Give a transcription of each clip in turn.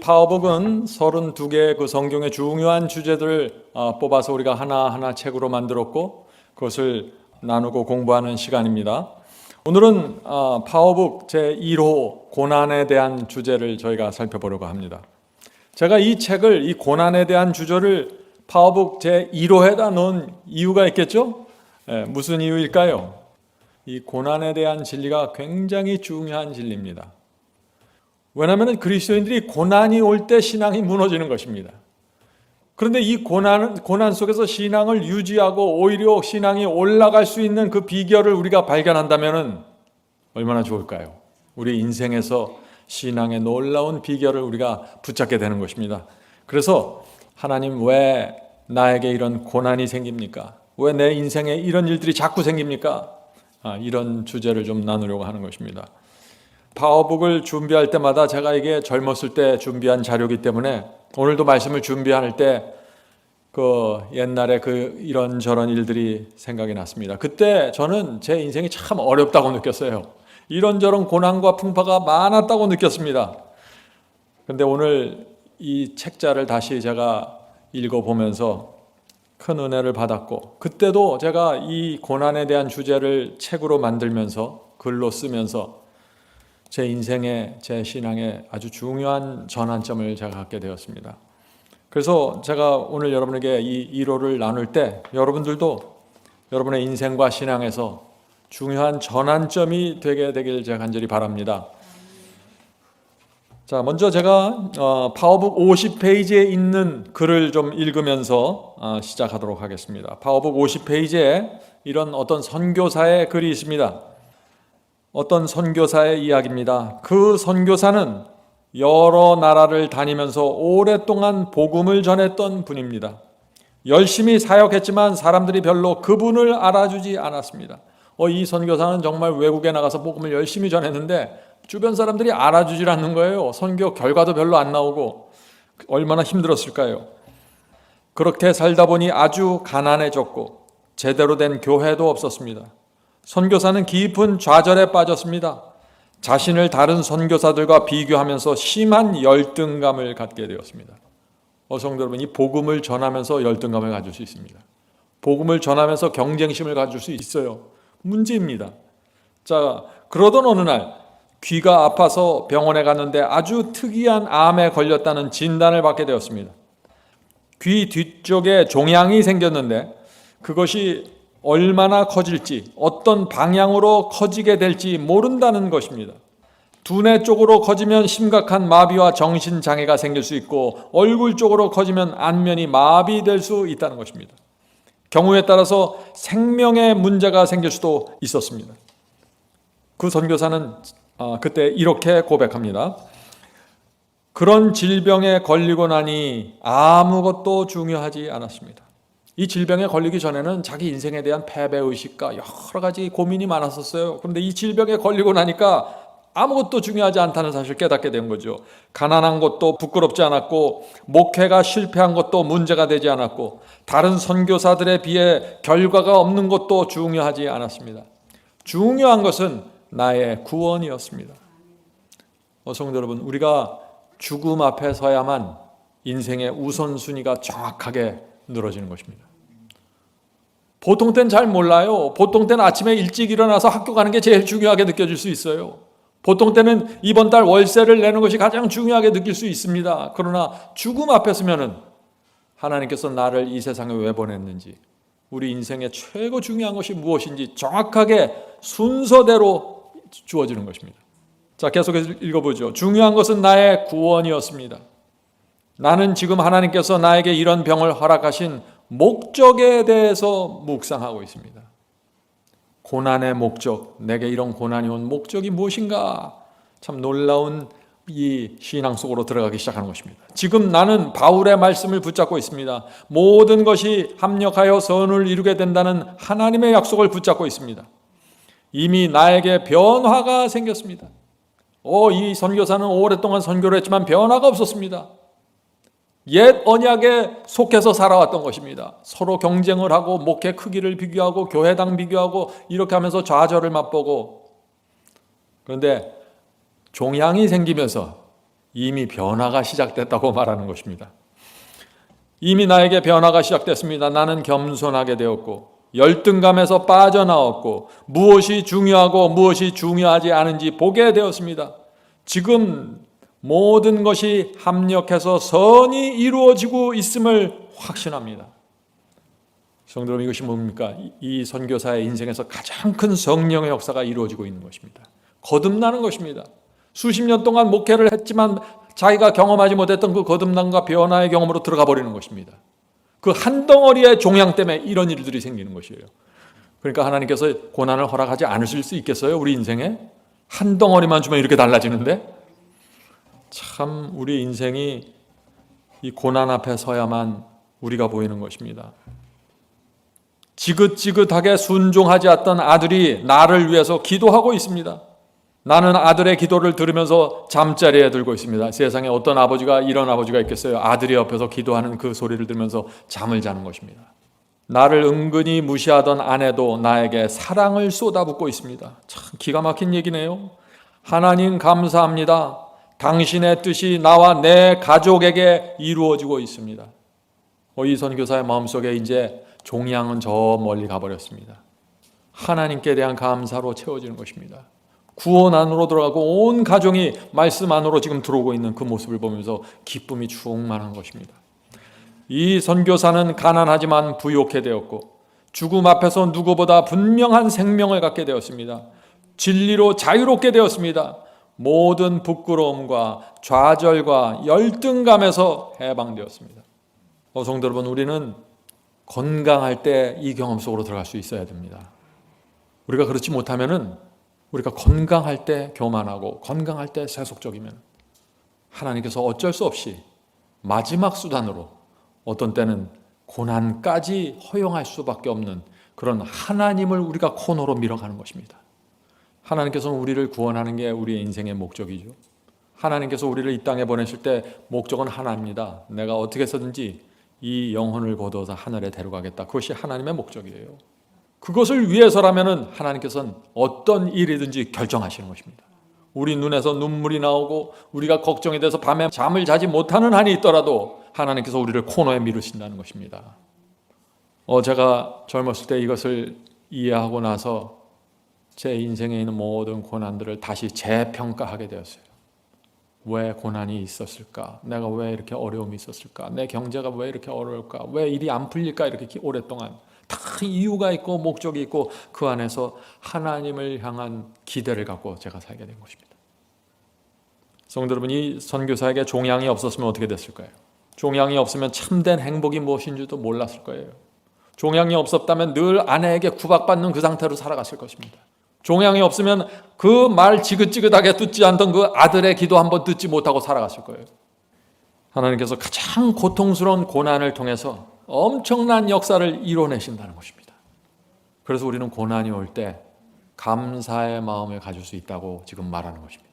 파워북은 32개의 그 성경의 중요한 주제들을 뽑아서 우리가 하나하나 책으로 만들었고 그것을 나누고 공부하는 시간입니다. 오늘은 파워북 제1호 고난에 대한 주제를 저희가 살펴보려고 합니다. 제가 이 책을, 이 고난에 대한 주제를 파워북 제1호에다 넣은 이유가 있겠죠? 무슨 이유일까요? 이 고난에 대한 진리가 굉장히 중요한 진리입니다. 왜냐하면 그리스도인들이 고난이 올 때 신앙이 무너지는 것입니다. 그런데 이 고난 속에서 신앙을 유지하고 오히려 신앙이 올라갈 수 있는 그 비결을 우리가 발견한다면 얼마나 좋을까요? 우리 인생에서 신앙의 놀라운 비결을 우리가 붙잡게 되는 것입니다. 그래서 하나님 왜 나에게 이런 고난이 생깁니까? 왜 내 인생에 이런 일들이 자꾸 생깁니까? 이런 주제를 좀 나누려고 하는 것입니다. 파워북을 준비할 때마다 제가 이게 젊었을 때 준비한 자료이기 때문에 오늘도 말씀을 준비할 때 그 옛날에 그 이런저런 일들이 생각이 났습니다. 그때 저는 제 인생이 참 어렵다고 느꼈어요. 이런저런 고난과 풍파가 많았다고 느꼈습니다. 그런데 오늘 이 책자를 다시 제가 읽어보면서 큰 은혜를 받았고, 그때도 제가 이 고난에 대한 주제를 책으로 만들면서 글로 쓰면서 제 인생에, 제 신앙에 아주 중요한 전환점을 제가 갖게 되었습니다. 그래서 제가 오늘 여러분에게 이 1호를 나눌 때 여러분들도 여러분의 인생과 신앙에서 중요한 전환점이 되게 되길 제가 간절히 바랍니다. 자, 먼저 제가 파워북 50페이지에 있는 글을 좀 읽으면서 시작하도록 하겠습니다. 파워북 50페이지에 이런 어떤 선교사의 글이 있습니다. 어떤 선교사의 이야기입니다. 그 선교사는 여러 나라를 다니면서 오랫동안 복음을 전했던 분입니다. 열심히 사역했지만 사람들이 별로 그분을 알아주지 않았습니다. 이 선교사는 정말 외국에 나가서 복음을 열심히 전했는데 주변 사람들이 알아주질 않는 거예요. 선교 결과도 별로 안 나오고 얼마나 힘들었을까요? 그렇게 살다 보니 아주 가난해졌고 제대로 된 교회도 없었습니다. 선교사는 깊은 좌절에 빠졌습니다. 자신을 다른 선교사들과 비교하면서 심한 열등감을 갖게 되었습니다. 성도 여러분, 이 복음을 전하면서 열등감을 가질 수 있습니다. 복음을 전하면서 경쟁심을 가질 수 있어요. 문제입니다. 자, 그러던 어느 날 귀가 아파서 병원에 갔는데 아주 특이한 암에 걸렸다는 진단을 받게 되었습니다. 귀 뒤쪽에 종양이 생겼는데 그것이 얼마나 커질지, 어떤 방향으로 커지게 될지 모른다는 것입니다. 두뇌 쪽으로 커지면 심각한 마비와 정신장애가 생길 수 있고 얼굴 쪽으로 커지면 안면이 마비될 수 있다는 것입니다. 경우에 따라서 생명에 문제가 생길 수도 있었습니다. 그 선교사는 그때 이렇게 고백합니다. 그런 질병에 걸리고 나니 아무것도 중요하지 않았습니다. 이 질병에 걸리기 전에는 자기 인생에 대한 패배의식과 여러 가지 고민이 많았었어요. 그런데 이 질병에 걸리고 나니까 아무것도 중요하지 않다는 사실을 깨닫게 된 거죠. 가난한 것도 부끄럽지 않았고 목회가 실패한 것도 문제가 되지 않았고 다른 선교사들에 비해 결과가 없는 것도 중요하지 않았습니다. 중요한 것은 나의 구원이었습니다. 성도 여러분, 우리가 죽음 앞에 서야만 인생의 우선순위가 정확하게 늘어지는 것입니다. 보통 때는 잘 몰라요. 보통 때는 아침에 일찍 일어나서 학교 가는 게 제일 중요하게 느껴질 수 있어요. 보통 때는 이번 달 월세를 내는 것이 가장 중요하게 느낄 수 있습니다. 그러나 죽음 앞에 서면은 하나님께서 나를 이 세상에 왜 보냈는지, 우리 인생의 최고 중요한 것이 무엇인지 정확하게 순서대로 주어지는 것입니다. 자, 계속해서 읽어보죠. 중요한 것은 나의 구원이었습니다. 나는 지금 하나님께서 나에게 이런 병을 허락하신 목적에 대해서 묵상하고 있습니다. 고난의 목적, 내게 이런 고난이 온 목적이 무엇인가? 참 놀라운 이 신앙 속으로 들어가기 시작하는 것입니다. 지금 나는 바울의 말씀을 붙잡고 있습니다. 모든 것이 합력하여 선을 이루게 된다는 하나님의 약속을 붙잡고 있습니다. 이미 나에게 변화가 생겼습니다. 이 선교사는 오랫동안 선교를 했지만 변화가 없었습니다. 옛 언약에 속해서 살아왔던 것입니다. 서로 경쟁을 하고 목회 크기를 비교하고 교회당 비교하고 이렇게 하면서 좌절을 맛보고, 그런데 종양이 생기면서 이미 변화가 시작됐다고 말하는 것입니다. 이미 나에게 변화가 시작됐습니다. 나는 겸손하게 되었고 열등감에서 빠져나왔고 무엇이 중요하고 무엇이 중요하지 않은지 보게 되었습니다. 지금 모든 것이 합력해서 선이 이루어지고 있음을 확신합니다. 성도 여러분, 이것이 뭡니까? 이 선교사의 인생에서 가장 큰 성령의 역사가 이루어지고 있는 것입니다. 거듭나는 것입니다. 수십 년 동안 목회를 했지만 자기가 경험하지 못했던 그 거듭남과 변화의 경험으로 들어가 버리는 것입니다. 그 한 덩어리의 종양 때문에 이런 일들이 생기는 것이에요. 그러니까 하나님께서 고난을 허락하지 않으실 수 있겠어요? 우리 인생에? 한 덩어리만 주면 이렇게 달라지는데? 참 우리 인생이 이 고난 앞에 서야만 우리가 보이는 것입니다. 지긋지긋하게 순종하지 않던 아들이 나를 위해서 기도하고 있습니다. 나는 아들의 기도를 들으면서 잠자리에 들고 있습니다. 세상에 어떤 아버지가 이런 아버지가 있겠어요? 아들이 옆에서 기도하는 그 소리를 들으면서 잠을 자는 것입니다. 나를 은근히 무시하던 아내도 나에게 사랑을 쏟아붓고 있습니다. 참 기가 막힌 얘기네요. 하나님 감사합니다. 당신의 뜻이 나와 내 가족에게 이루어지고 있습니다. 이 선교사의 마음속에 이제 종양은 저 멀리 가버렸습니다. 하나님께 대한 감사로 채워지는 것입니다. 구원 안으로 들어가고 온 가정이 말씀 안으로 지금 들어오고 있는 그 모습을 보면서 기쁨이 충만한 것입니다. 이 선교사는 가난하지만 부유하게 되었고 죽음 앞에서 누구보다 분명한 생명을 갖게 되었습니다. 진리로 자유롭게 되었습니다. 모든 부끄러움과 좌절과 열등감에서 해방되었습니다. 성도 여러분, 우리는 건강할 때 이 경험 속으로 들어갈 수 있어야 됩니다. 우리가 그렇지 못하면은 우리가 건강할 때 교만하고 건강할 때 세속적이면 하나님께서 어쩔 수 없이 마지막 수단으로 어떤 때는 고난까지 허용할 수밖에 없는 그런 하나님을 우리가 코너로 밀어가는 것입니다. 하나님께서는 우리를 구원하는 게 우리의 인생의 목적이죠. 하나님께서 우리를 이 땅에 보내실 때 목적은 하나입니다. 내가 어떻게 해서든지 이 영혼을 거둬서 하늘에 데려가겠다. 그것이 하나님의 목적이에요. 그것을 위해서라면 하나님께서는 어떤 일이든지 결정하시는 것입니다. 우리 눈에서 눈물이 나오고 우리가 걱정이 돼서 밤에 잠을 자지 못하는 한이 있더라도 하나님께서 우리를 코너에 미루신다는 것입니다. 제가 젊었을 때 이것을 이해하고 나서 제 인생에 있는 모든 고난들을 다시 재평가하게 되었어요. 왜 고난이 있었을까? 내가 왜 이렇게 어려움이 있었을까? 내 경제가 왜 이렇게 어려울까? 왜 일이 안 풀릴까? 이렇게 오랫동안 다 이유가 있고 목적이 있고 그 안에서 하나님을 향한 기대를 갖고 제가 살게 된 것입니다. 성도 여러분, 이 선교사에게 종양이 없었으면 어떻게 됐을까요? 종양이 없으면 참된 행복이 무엇인지도 몰랐을 거예요. 종양이 없었다면 늘 아내에게 구박받는 그 상태로 살아갔을 것입니다. 종양이 없으면 그 말 지긋지긋하게 듣지 않던 그 아들의 기도 한번 듣지 못하고 살아갔을 거예요. 하나님께서 가장 고통스러운 고난을 통해서 엄청난 역사를 이뤄내신다는 것입니다. 그래서 우리는 고난이 올 때 감사의 마음을 가질 수 있다고 지금 말하는 것입니다.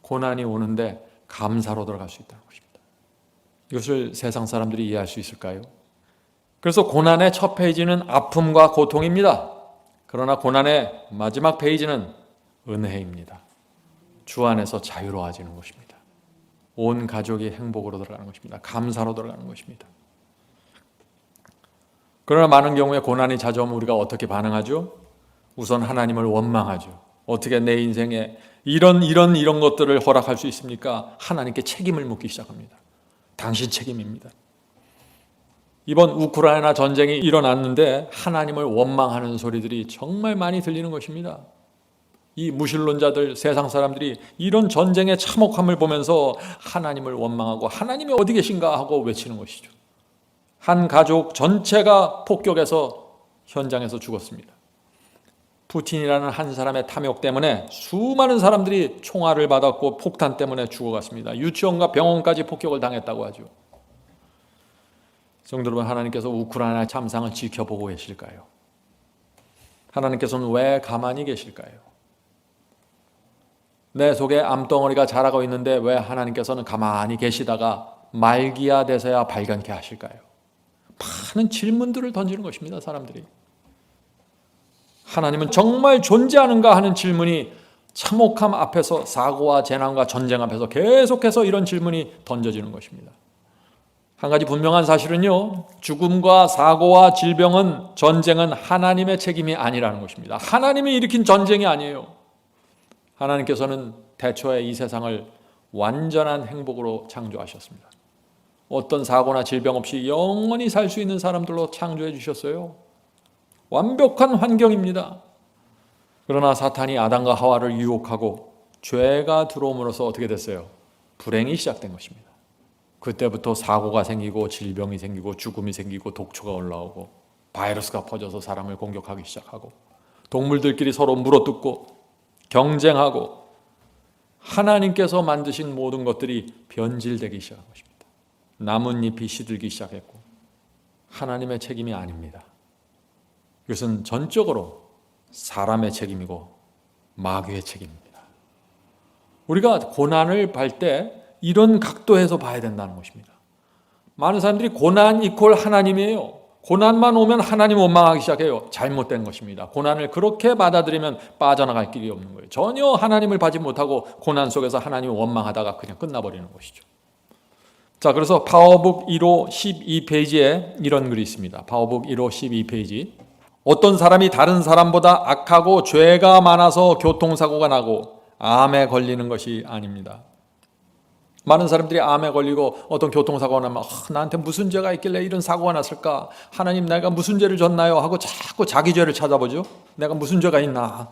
고난이 오는데 감사로 들어갈 수 있다는 것입니다. 이것을 세상 사람들이 이해할 수 있을까요? 그래서 고난의 첫 페이지는 아픔과 고통입니다. 그러나 고난의 마지막 페이지는 은혜입니다. 주 안에서 자유로워지는 것입니다. 온 가족이 행복으로 들어가는 것입니다. 감사로 들어가는 것입니다. 그러나 많은 경우에 고난이 찾아오면 우리가 어떻게 반응하죠? 우선 하나님을 원망하죠. 어떻게 내 인생에 이런 것들을 허락할 수 있습니까? 하나님께 책임을 묻기 시작합니다. 당신 책임입니다. 이번 우크라이나 전쟁이 일어났는데 하나님을 원망하는 소리들이 정말 많이 들리는 것입니다. 이 무신론자들, 세상 사람들이 이런 전쟁의 참혹함을 보면서 하나님을 원망하고 하나님이 어디 계신가 하고 외치는 것이죠. 한 가족 전체가 폭격에서 현장에서 죽었습니다. 푸틴이라는 한 사람의 탐욕 때문에 수많은 사람들이 총알을 받았고 폭탄 때문에 죽어갔습니다. 유치원과 병원까지 폭격을 당했다고 하죠. 성도 여러분, 하나님께서 우크라이나 참상을 지켜보고 계실까요? 하나님께서는 왜 가만히 계실까요? 내 속에 암덩어리가 자라고 있는데 왜 하나님께서는 가만히 계시다가 말기야 돼서야 발견케 하실까요? 많은 질문들을 던지는 것입니다. 사람들이. 하나님은 정말 존재하는가 하는 질문이 참혹함 앞에서, 사고와 재난과 전쟁 앞에서 계속해서 이런 질문이 던져지는 것입니다. 한 가지 분명한 사실은요, 죽음과 사고와 질병은, 전쟁은 하나님의 책임이 아니라는 것입니다. 하나님이 일으킨 전쟁이 아니에요. 하나님께서는 태초에 이 세상을 완전한 행복으로 창조하셨습니다. 어떤 사고나 질병 없이 영원히 살 수 있는 사람들로 창조해 주셨어요. 완벽한 환경입니다. 그러나 사탄이 아담과 하와를 유혹하고 죄가 들어옴으로써 어떻게 됐어요? 불행이 시작된 것입니다. 그때부터 사고가 생기고 질병이 생기고 죽음이 생기고 독초가 올라오고 바이러스가 퍼져서 사람을 공격하기 시작하고 동물들끼리 서로 물어뜯고 경쟁하고 하나님께서 만드신 모든 것들이 변질되기 시작한 것입니다. 나뭇잎이 시들기 시작했고 하나님의 책임이 아닙니다. 이것은 전적으로 사람의 책임이고 마귀의 책임입니다. 우리가 고난을 볼 때 이런 각도에서 봐야 된다는 것입니다. 많은 사람들이 고난 이퀄 하나님이에요. 고난만 오면 하나님 원망하기 시작해요. 잘못된 것입니다. 고난을 그렇게 받아들이면 빠져나갈 길이 없는 거예요. 전혀 하나님을 받지 못하고 고난 속에서 하나님을 원망하다가 그냥 끝나버리는 것이죠. 자, 그래서 파워북 1호 12페이지에 이런 글이 있습니다. 파워북 1호 12페이지. 어떤 사람이 다른 사람보다 악하고 죄가 많아서 교통사고가 나고 암에 걸리는 것이 아닙니다. 많은 사람들이 암에 걸리고 어떤 교통사고가 나면 나한테 무슨 죄가 있길래 이런 사고가 났을까? 하나님, 내가 무슨 죄를 졌나요? 하고 자꾸 자기 죄를 찾아보죠. 내가 무슨 죄가 있나?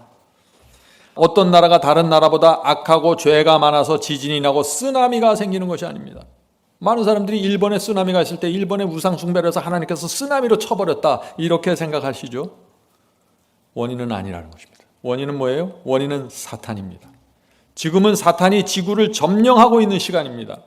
어떤 나라가 다른 나라보다 악하고 죄가 많아서 지진이 나고 쓰나미가 생기는 것이 아닙니다. 많은 사람들이 일본에 쓰나미가 있을 때 일본의 우상 숭배를 해서 하나님께서 쓰나미로 쳐버렸다, 이렇게 생각하시죠. 원인은 아니라는 것입니다. 원인은 뭐예요? 원인은 사탄입니다. 지금은 사탄이 지구를 점령하고 있는 시간입니다.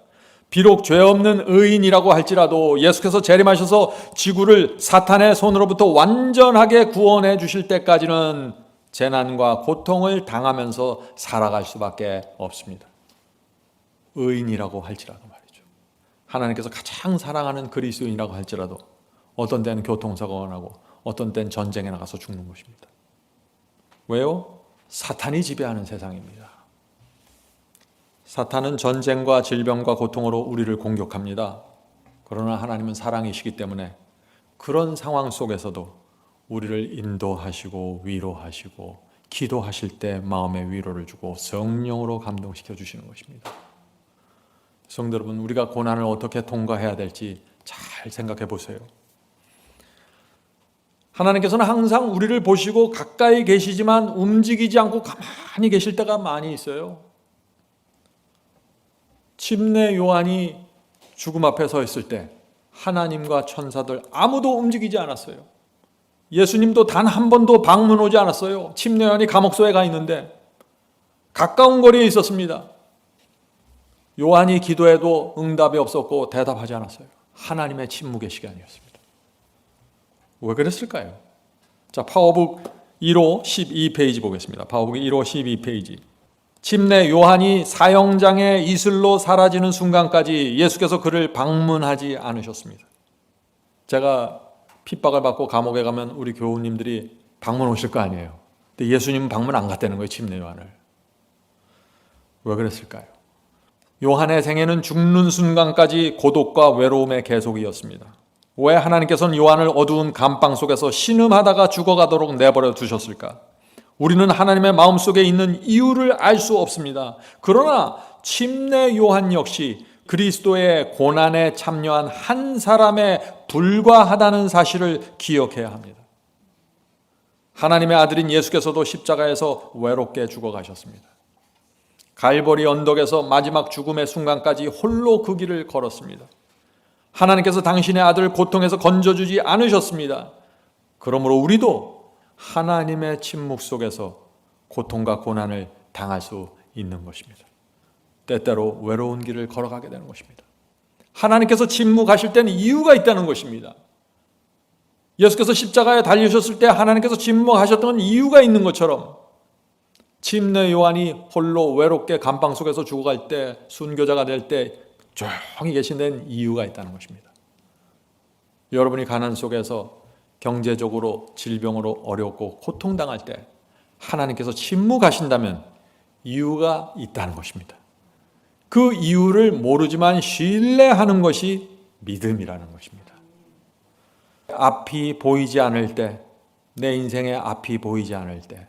비록 죄 없는 의인이라고 할지라도 예수께서 재림하셔서 지구를 사탄의 손으로부터 완전하게 구원해 주실 때까지는 재난과 고통을 당하면서 살아갈 수밖에 없습니다. 의인이라고 할지라도 말이죠. 하나님께서 가장 사랑하는 그리스도인이라고 할지라도 어떤 때는 교통사고가 나고 어떤 때는 전쟁에 나가서 죽는 것입니다. 왜요? 사탄이 지배하는 세상입니다. 사탄은 전쟁과 질병과 고통으로 우리를 공격합니다. 그러나 하나님은 사랑이시기 때문에 그런 상황 속에서도 우리를 인도하시고 위로하시고 기도하실 때 마음의 위로를 주고 성령으로 감동시켜 주시는 것입니다. 성도 여러분, 우리가 고난을 어떻게 통과해야 될지 잘 생각해 보세요. 하나님께서는 항상 우리를 보시고 가까이 계시지만 움직이지 않고 가만히 계실 때가 많이 있어요. 침례 요한이 죽음 앞에 서 있을 때 하나님과 천사들 아무도 움직이지 않았어요. 예수님도 단 한 번도 방문 오지 않았어요. 침례 요한이 감옥소에 가 있는데 가까운 거리에 있었습니다. 요한이 기도해도 응답이 없었고 대답하지 않았어요. 하나님의 침묵의 시간이었습니다. 왜 그랬을까요? 자, 파워북 1호 12페이지 보겠습니다. 파워북 1호 12페이지. 침례 요한이 사형장의 이슬로 사라지는 순간까지 예수께서 그를 방문하지 않으셨습니다. 제가 핍박을 받고 감옥에 가면 우리 교우님들이 방문 오실 거 아니에요. 근데 예수님은 방문 안 갔다는 거예요, 침례 요한을. 왜 그랬을까요? 요한의 생애는 죽는 순간까지 고독과 외로움의 계속이었습니다. 왜 하나님께서는 요한을 어두운 감방 속에서 신음하다가 죽어가도록 내버려 두셨을까? 우리는 하나님의 마음속에 있는 이유를 알 수 없습니다. 그러나 침례 요한 역시 그리스도의 고난에 참여한 한 사람에 불과하다는 사실을 기억해야 합니다. 하나님의 아들인 예수께서도 십자가에서 외롭게 죽어가셨습니다. 갈보리 언덕에서 마지막 죽음의 순간까지 홀로 그 길을 걸었습니다. 하나님께서 당신의 아들을 고통에서 건져주지 않으셨습니다. 그러므로 우리도 하나님의 침묵 속에서 고통과 고난을 당할 수 있는 것입니다. 때때로 외로운 길을 걸어가게 되는 것입니다. 하나님께서 침묵하실 때는 이유가 있다는 것입니다. 예수께서 십자가에 달리셨을 때 하나님께서 침묵하셨던 이유가 있는 것처럼 침례 요한이 홀로 외롭게 감방 속에서 죽어갈 때, 순교자가 될 때 조용히 계신 데는 이유가 있다는 것입니다. 여러분이 가난 속에서 경제적으로 질병으로 어렵고 고통당할 때 하나님께서 침묵하신다면 이유가 있다는 것입니다. 그 이유를 모르지만 신뢰하는 것이 믿음이라는 것입니다. 앞이 보이지 않을 때, 내 인생의 앞이 보이지 않을 때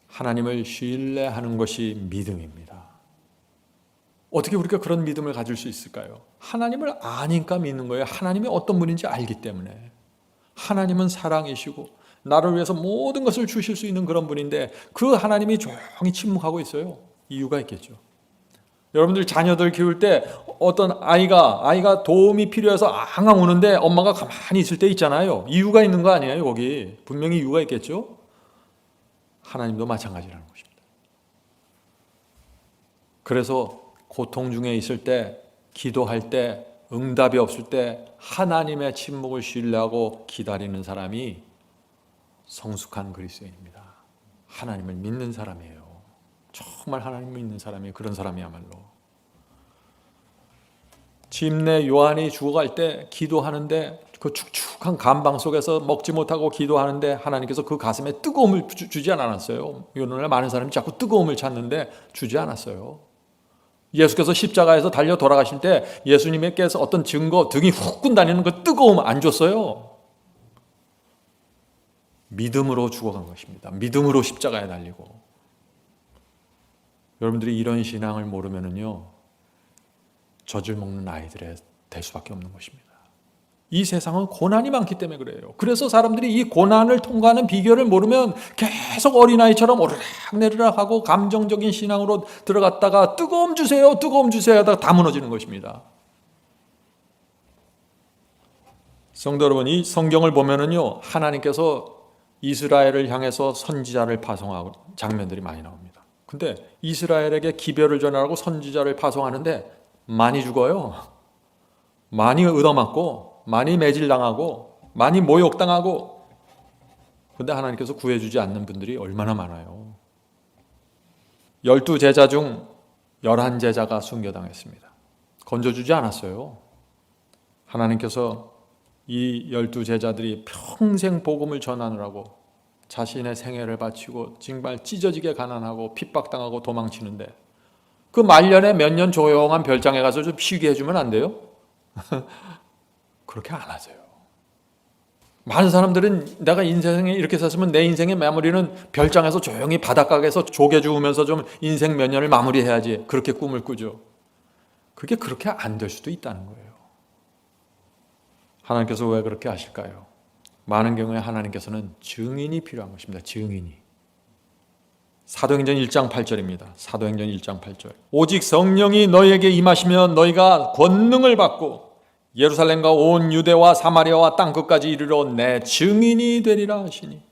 하나님을 신뢰하는 것이 믿음입니다. 어떻게 우리가 그런 믿음을 가질 수 있을까요? 하나님을 아니까 믿는 거예요. 하나님이 어떤 분인지 알기 때문에. 하나님은 사랑이시고 나를 위해서 모든 것을 주실 수 있는 그런 분인데 그 하나님이 조용히 침묵하고 있어요. 이유가 있겠죠. 여러분들 자녀들 키울 때 어떤 아이가 도움이 필요해서 앙앙 우는데 엄마가 가만히 있을 때 있잖아요. 이유가 있는 거 아니에요, 거기. 분명히 이유가 있겠죠. 하나님도 마찬가지라는 것입니다. 그래서 고통 중에 있을 때, 기도할 때, 응답이 없을 때 하나님의 침묵을 신뢰하고 기다리는 사람이 성숙한 그리스도인입니다. 하나님을 믿는 사람이에요. 정말 하나님을 믿는 사람이에요. 그런 사람이야말로. 침례 요한이 죽어갈 때 기도하는데 그 축축한 감방 속에서 먹지 못하고 기도하는데 하나님께서 그 가슴에 뜨거움을 주지 않았어요. 오늘날 많은 사람이 자꾸 뜨거움을 찾는데 주지 않았어요. 예수께서 십자가에서 달려 돌아가실 때 예수님께서 어떤 증거, 등이 후끈 다니는 그 뜨거움 안 줬어요. 믿음으로 죽어간 것입니다. 믿음으로 십자가에 달리고. 여러분들이 이런 신앙을 모르면은요, 젖을 먹는 아이들이 될 수밖에 없는 것입니다. 이 세상은 고난이 많기 때문에 그래요. 그래서 사람들이 이 고난을 통과하는 비결을 모르면 계속 어린아이처럼 오르락내리락 하고 감정적인 신앙으로 들어갔다가 뜨거움 주세요 하다가 다 무너지는 것입니다. 성도 여러분, 이 성경을 보면은요, 하나님께서 이스라엘을 향해서 선지자를 파송하고 장면들이 많이 나옵니다. 근데 이스라엘에게 기별을 전하라고 선지자를 파송하는데 많이 죽어요. 많이 얻어맞고 많이 매질당하고 많이 모욕당하고. 그런데 하나님께서 구해주지 않는 분들이 얼마나 많아요. 12제자 중 11제자가 순교당했습니다. 건져주지 않았어요. 하나님께서 이 12제자들이 평생 복음을 전하느라고 자신의 생애를 바치고 정말 찢어지게 가난하고 핍박당하고 도망치는데 그 말년에 몇 년 조용한 별장에 가서 좀 쉬게 해주면 안 돼요? 그렇게 안 하세요. 많은 사람들은 내가 인생에 이렇게 샀으면 내 인생의 마무리는 별장에서 조용히 바닷가에서 조개 주우면서 좀 인생 몇 년을 마무리해야지, 그렇게 꿈을 꾸죠. 그게 그렇게 안 될 수도 있다는 거예요. 하나님께서 왜 그렇게 하실까요? 많은 경우에 하나님께서는 증인이 필요한 것입니다. 증인이. 사도행전 1장 8절입니다. 사도행전 1장 8절. 오직 성령이 너희에게 임하시면 너희가 권능을 받고 예루살렘과 온 유대와 사마리아와 땅끝까지 이르러 내 증인이 되리라 하시니.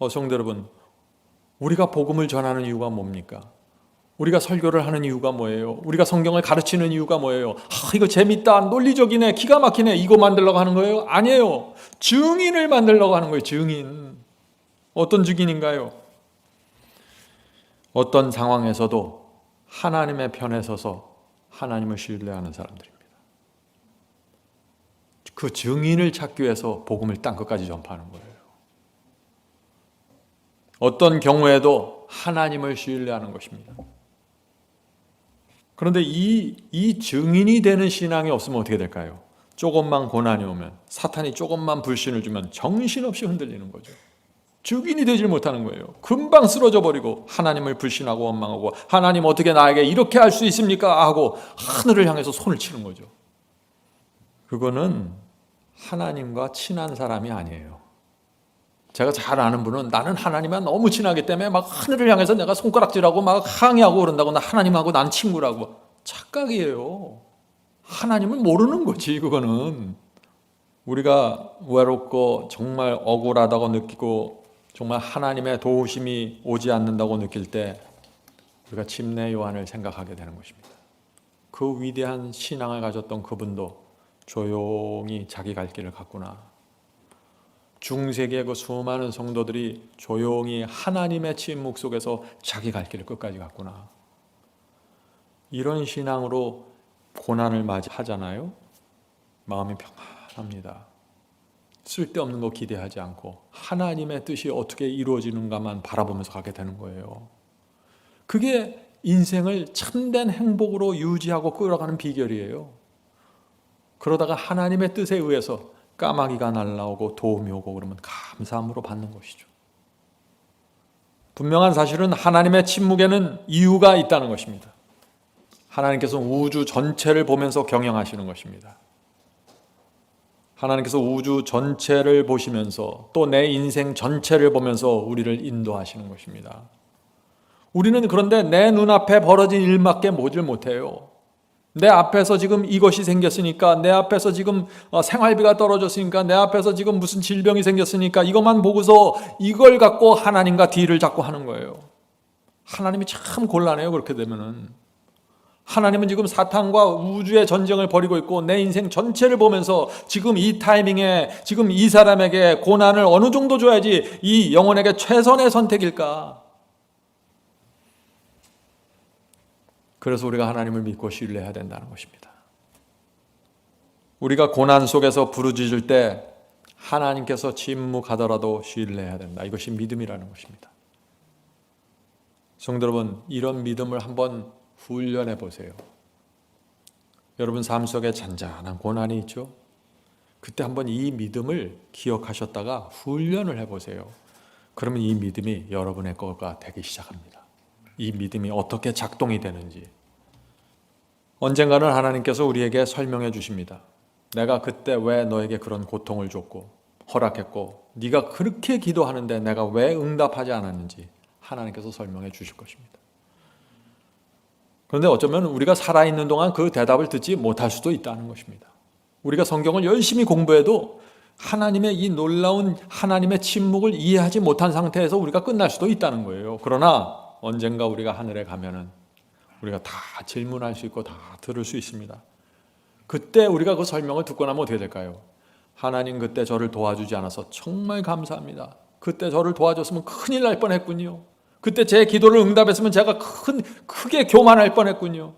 성도 여러분, 우리가 복음을 전하는 이유가 뭡니까? 우리가 설교를 하는 이유가 뭐예요? 우리가 성경을 가르치는 이유가 뭐예요? 이거 재밌다, 논리적이네, 기가 막히네, 이거 만들려고 하는 거예요? 아니에요. 증인을 만들려고 하는 거예요. 증인. 어떤 증인인가요? 어떤 상황에서도 하나님의 편에 서서 하나님을 신뢰하는 사람들입니다. 그 증인을 찾기 위해서 복음을 땅끝까지 전파하는 거예요. 어떤 경우에도 하나님을 신뢰하는 것입니다. 그런데 이 증인이 되는 신앙이 없으면 어떻게 될까요? 조금만 고난이 오면, 사탄이 조금만 불신을 주면 정신없이 흔들리는 거죠. 증인이 되질 못하는 거예요. 금방 쓰러져 버리고 하나님을 불신하고 원망하고, 하나님 어떻게 나에게 이렇게 할 수 있습니까? 하고 하늘을 향해서 손을 치는 거죠. 그거는 하나님과 친한 사람이 아니에요. 제가 잘 아는 분은 나는 하나님과 너무 친하기 때문에 막 하늘을 향해서 내가 손가락질하고 막 항의하고 그런다고, 나 하나님하고 난 친구라고. 착각이에요. 하나님을 모르는 거지, 그거는. 우리가 외롭고 정말 억울하다고 느끼고 정말 하나님의 도우심이 오지 않는다고 느낄 때 우리가 침례 요한을 생각하게 되는 것입니다. 그 위대한 신앙을 가졌던 그분도 조용히 자기 갈 길을 갔구나. 중세기의 그 수많은 성도들이 조용히 하나님의 침묵 속에서 자기 갈 길을 끝까지 갔구나. 이런 신앙으로 고난을 맞이하잖아요. 마음이 평안합니다. 쓸데없는 거 기대하지 않고 하나님의 뜻이 어떻게 이루어지는가만 바라보면서 가게 되는 거예요. 그게 인생을 참된 행복으로 유지하고 끌어가는 비결이에요. 그러다가 하나님의 뜻에 의해서 까마귀가 날라오고 도움이 오고 그러면 감사함으로 받는 것이죠. 분명한 사실은 하나님의 침묵에는 이유가 있다는 것입니다. 하나님께서 우주 전체를 보면서 경영하시는 것입니다. 하나님께서 우주 전체를 보시면서 또 내 인생 전체를 보면서 우리를 인도하시는 것입니다. 우리는 그런데 내 눈앞에 벌어진 일밖에 보질 못해요. 내 앞에서 지금 이것이 생겼으니까, 내 앞에서 지금 생활비가 떨어졌으니까, 내 앞에서 지금 무슨 질병이 생겼으니까 이것만 보고서 이걸 갖고 하나님과 딜을 자꾸 하는 거예요. 하나님이 참 곤란해요. 그렇게 되면은. 하나님은 지금 사탄과 우주의 전쟁을 벌이고 있고 내 인생 전체를 보면서 지금 이 타이밍에 지금 이 사람에게 고난을 어느 정도 줘야지 이 영혼에게 최선의 선택일까? 그래서 우리가 하나님을 믿고 신뢰해야 된다는 것입니다. 우리가 고난 속에서 부르짖을 때 하나님께서 침묵하더라도 신뢰해야 된다. 이것이 믿음이라는 것입니다. 성도 여러분, 이런 믿음을 한번 훈련해 보세요. 여러분 삶 속에 잔잔한 고난이 있죠? 그때 한번 이 믿음을 기억하셨다가 훈련을 해보세요. 그러면 이 믿음이 여러분의 것가 되기 시작합니다. 이 믿음이 어떻게 작동이 되는지. 언젠가는 하나님께서 우리에게 설명해 주십니다. 내가 그때 왜 너에게 그런 고통을 줬고 허락했고 네가 그렇게 기도하는데 내가 왜 응답하지 않았는지 하나님께서 설명해 주실 것입니다. 그런데 어쩌면 우리가 살아있는 동안 그 대답을 듣지 못할 수도 있다는 것입니다. 우리가 성경을 열심히 공부해도 하나님의 이 놀라운 하나님의 침묵을 이해하지 못한 상태에서 우리가 끝날 수도 있다는 거예요. 그러나 언젠가 우리가 하늘에 가면은 우리가 다 질문할 수 있고 다 들을 수 있습니다. 그때 우리가 그 설명을 듣고 나면 어떻게 될까요? 하나님 그때 저를 도와주지 않아서 정말 감사합니다. 그때 저를 도와줬으면 큰일 날 뻔했군요. 그때 제 기도를 응답했으면 제가 크게 교만할 뻔했군요.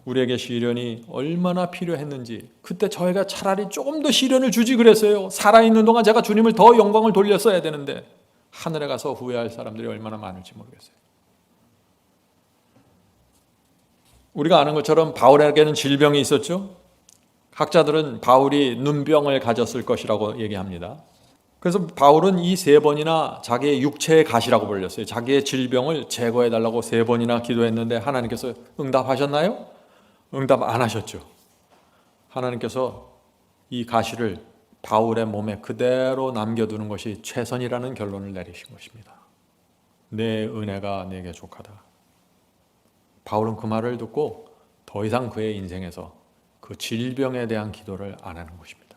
우리에게 시련이 얼마나 필요했는지 그때 저희가 차라리 조금 더 시련을 주지 그랬어요. 살아있는 동안 제가 주님을 더 영광을 돌렸어야 되는데 하늘에 가서 후회할 사람들이 얼마나 많을지 모르겠어요. 우리가 아는 것처럼 바울에게는 질병이 있었죠. 학자들은 바울이 눈병을 가졌을 것이라고 얘기합니다. 그래서 바울은 이 3번이나 자기의 육체의 가시라고 불렸어요. 자기의 질병을 제거해달라고 3번이나 기도했는데 하나님께서 응답하셨나요? 응답 안 하셨죠. 하나님께서 이 가시를 바울의 몸에 그대로 남겨두는 것이 최선이라는 결론을 내리신 것입니다. 내 은혜가 내게 족하다. 바울은 그 말을 듣고 더 이상 그의 인생에서 그 질병에 대한 기도를 안 하는 것입니다.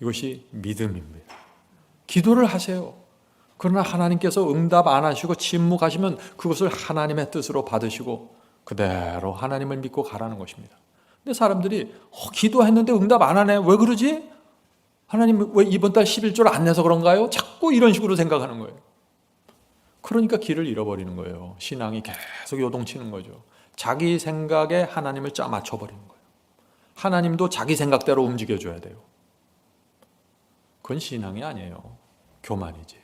이것이 믿음입니다. 기도를 하세요. 그러나 하나님께서 응답 안 하시고 침묵하시면 그것을 하나님의 뜻으로 받으시고 그대로 하나님을 믿고 가라는 것입니다. 근데 사람들이 기도했는데 응답 안 하네. 왜 그러지? 하나님 왜 이번 달 11조를 안 내서 그런가요? 자꾸 이런 식으로 생각하는 거예요. 그러니까 길을 잃어버리는 거예요. 신앙이 계속 요동치는 거죠. 자기 생각에 하나님을 짜 맞춰버리는 거예요. 하나님도 자기 생각대로 움직여줘야 돼요. 그건 신앙이 아니에요. 교만이지.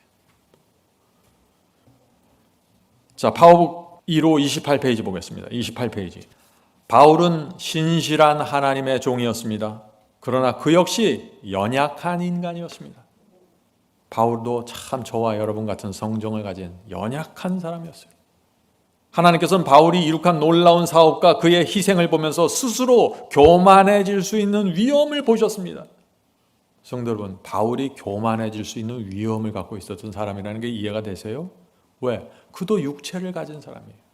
자, 파워북 1호 28페이지 보겠습니다. 28페이지. 바울은 신실한 하나님의 종이었습니다. 그러나 그 역시 연약한 인간이었습니다. 바울도 참 저와 여러분 같은 성정을 가진 연약한 사람이었어요. 하나님께서는 바울이 이룩한 놀라운 사업과 그의 희생을 보면서 스스로 교만해질 수 있는 위험을 보셨습니다. 성도 여러분, 바울이 교만해질 수 있는 위험을 갖고 있었던 사람이라는 게 이해가 되세요? 왜? 그도 육체를 가진 사람이에요.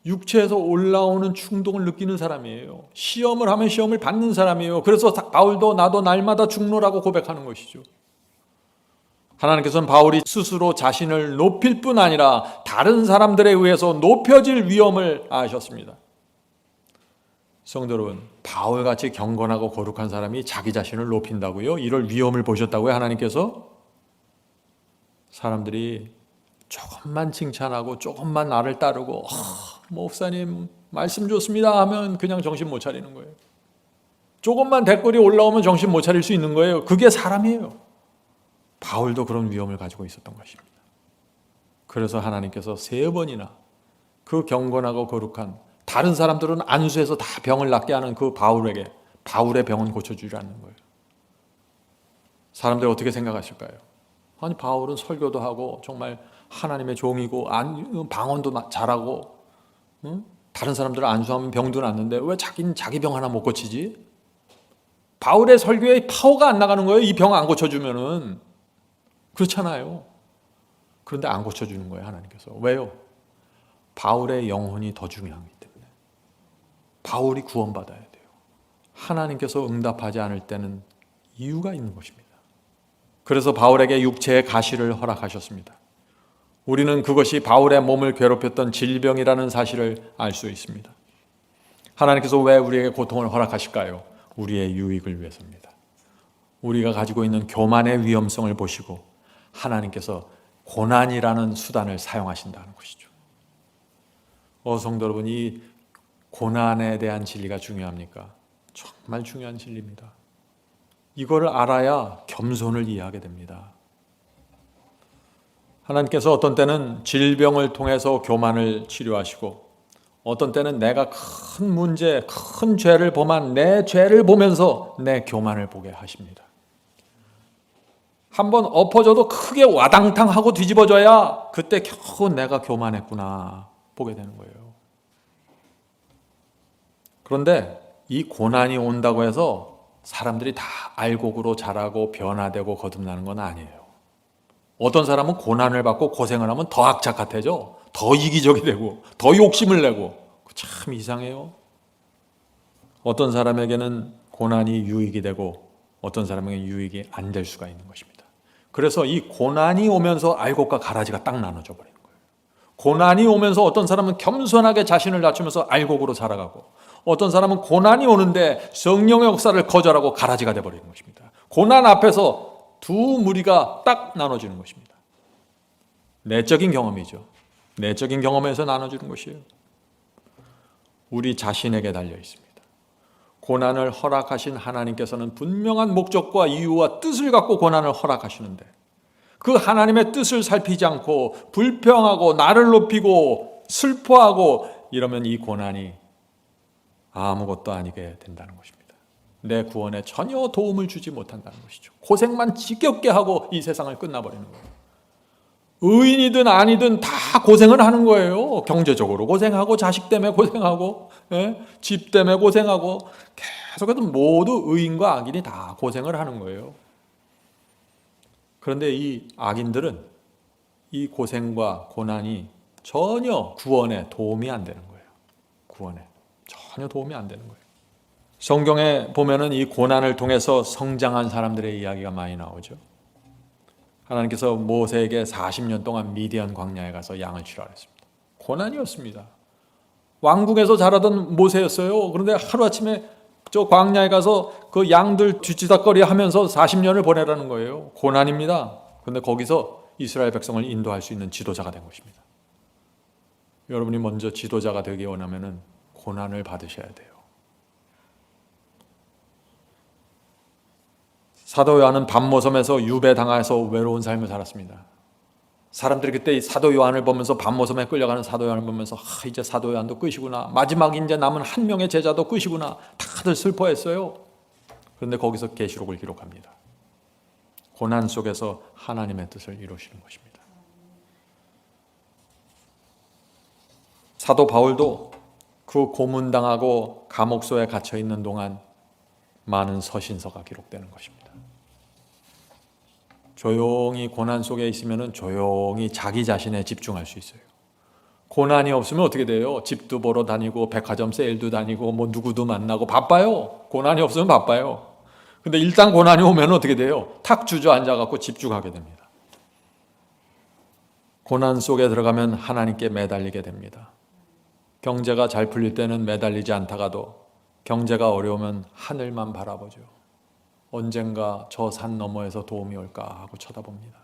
육체에서 올라오는 충동을 느끼는 사람이에요. 시험을 하면 시험을 받는 사람이에요. 그래서 바울도 나도 날마다 죽노라고 고백하는 것이죠. 하나님께서는 바울이 스스로 자신을 높일 뿐 아니라 다른 사람들에 의해서 높여질 위험을 아셨습니다. 성도 여러분, 바울같이 경건하고 거룩한 사람이 자기 자신을 높인다고요? 이럴 위험을 보셨다고요? 하나님께서? 사람들이 조금만 칭찬하고 조금만 나를 따르고 목사님 말씀 좋습니다 하면 그냥 정신 못 차리는 거예요. 조금만 댓글이 올라오면 정신 못 차릴 수 있는 거예요. 그게 사람이에요. 바울도 그런 위험을 가지고 있었던 것입니다. 그래서 하나님께서 3번이나 그 경건하고 거룩한, 다른 사람들은 안수해서 다 병을 낫게 하는 그 바울에게 바울의 병은 고쳐주라는 거예요. 사람들이 어떻게 생각하실까요? 아니, 바울은 설교도 하고 정말 하나님의 종이고 방언도 잘하고, 다른 사람들은 안수하면 병도 낫는데 왜 자기는 자기 병 하나 못 고치지? 바울의 설교에 파워가 안 나가는 거예요. 이 병 안 고쳐주면은. 그렇잖아요. 그런데 안 고쳐주는 거예요, 하나님께서. 왜요? 바울의 영혼이 더 중요하기 때문에. 바울이 구원받아야 돼요. 하나님께서 응답하지 않을 때는 이유가 있는 것입니다. 그래서 바울에게 육체의 가시를 허락하셨습니다. 우리는 그것이 바울의 몸을 괴롭혔던 질병이라는 사실을 알 수 있습니다. 하나님께서 왜 우리에게 고통을 허락하실까요? 우리의 유익을 위해서입니다. 우리가 가지고 있는 교만의 위험성을 보시고 하나님께서 고난이라는 수단을 사용하신다는 것이죠. 성도 여러분, 이 고난에 대한 진리가 중요합니까? 정말 중요한 진리입니다. 이거를 알아야 겸손을 이해하게 됩니다. 하나님께서 어떤 때는 질병을 통해서 교만을 치료하시고, 어떤 때는 내가 큰 문제, 큰 죄를 범한 내 죄를 보면서 내 교만을 보게 하십니다. 한번 엎어져도 크게 와당탕 하고 뒤집어져야 그때 겨우 내가 교만했구나 보게 되는 거예요. 그런데 이 고난이 온다고 해서 사람들이 다 알곡으로 자라고 변화되고 거듭나는 건 아니에요. 어떤 사람은 고난을 받고 고생을 하면 더 악착 같아져. 더 이기적이 되고 더 욕심을 내고. 참 이상해요. 어떤 사람에게는 고난이 유익이 되고 어떤 사람에게는 유익이 안 될 수가 있는 것입니다. 그래서 이 고난이 오면서 알곡과 가라지가 딱 나눠져 버리는 거예요. 고난이 오면서 어떤 사람은 겸손하게 자신을 낮추면서 알곡으로 살아가고, 어떤 사람은 고난이 오는데 성령의 역사를 거절하고 가라지가 되어버리는 것입니다. 고난 앞에서 두 무리가 딱 나눠지는 것입니다. 내적인 경험이죠. 내적인 경험에서 나눠지는 것이에요. 우리 자신에게 달려 있습니다. 고난을 허락하신 하나님께서는 분명한 목적과 이유와 뜻을 갖고 고난을 허락하시는데, 그 하나님의 뜻을 살피지 않고 불평하고 나를 높이고 슬퍼하고 이러면 이 고난이 아무것도 아니게 된다는 것입니다. 내 구원에 전혀 도움을 주지 못한다는 것이죠. 고생만 지겹게 하고 이 세상을 끝나버리는 거예요. 의인이든 아니든 다 고생을 하는 거예요. 경제적으로 고생하고 자식 때문에 고생하고 집 때문에 고생하고 계속해서 모두 의인과 악인이 다 고생을 하는 거예요. 그런데 이 악인들은 이 고생과 고난이 전혀 구원에 도움이 안 되는 거예요. 구원에 전혀 도움이 안 되는 거예요. 성경에 보면은 이 고난을 통해서 성장한 사람들의 이야기가 많이 나오죠. 하나님께서 모세에게 40년 동안 미디안 광야에 가서 양을 치라 했습니다. 고난이었습니다. 왕궁에서 자라던 모세였어요. 그런데 하루아침에 저 광야에 가서 그 양들 뒤치다꺼리 하면서 40년을 보내라는 거예요. 고난입니다. 그런데 거기서 이스라엘 백성을 인도할 수 있는 지도자가 된 것입니다. 여러분이 먼저 지도자가 되기 원하면은 고난을 받으셔야 돼요. 사도 요한은 밤모섬에서 유배당해서 외로운 삶을 살았습니다. 사람들이 그때 사도 요한을 보면서 밤모섬에 끌려가는 사도 요한을 보면서 이제 사도 요한도 끝이구나, 마지막 이제 남은 한 명의 제자도 끝이구나, 다들 슬퍼했어요. 그런데 거기서 계시록을 기록합니다. 고난 속에서 하나님의 뜻을 이루시는 것입니다. 사도 바울도 그 고문당하고 감옥소에 갇혀 있는 동안 많은 서신서가 기록되는 것입니다. 조용히 고난 속에 있으면 조용히 자기 자신에 집중할 수 있어요. 고난이 없으면 어떻게 돼요? 집도 보러 다니고 백화점 세일도 다니고 뭐 누구도 만나고 바빠요. 고난이 없으면 바빠요. 근데 일단 고난이 오면 어떻게 돼요? 탁 주저앉아갖고 집중하게 됩니다. 고난 속에 들어가면 하나님께 매달리게 됩니다. 경제가 잘 풀릴 때는 매달리지 않다가도 경제가 어려우면 하늘만 바라보죠. 언젠가 저 산 너머에서 도움이 올까 하고 쳐다봅니다.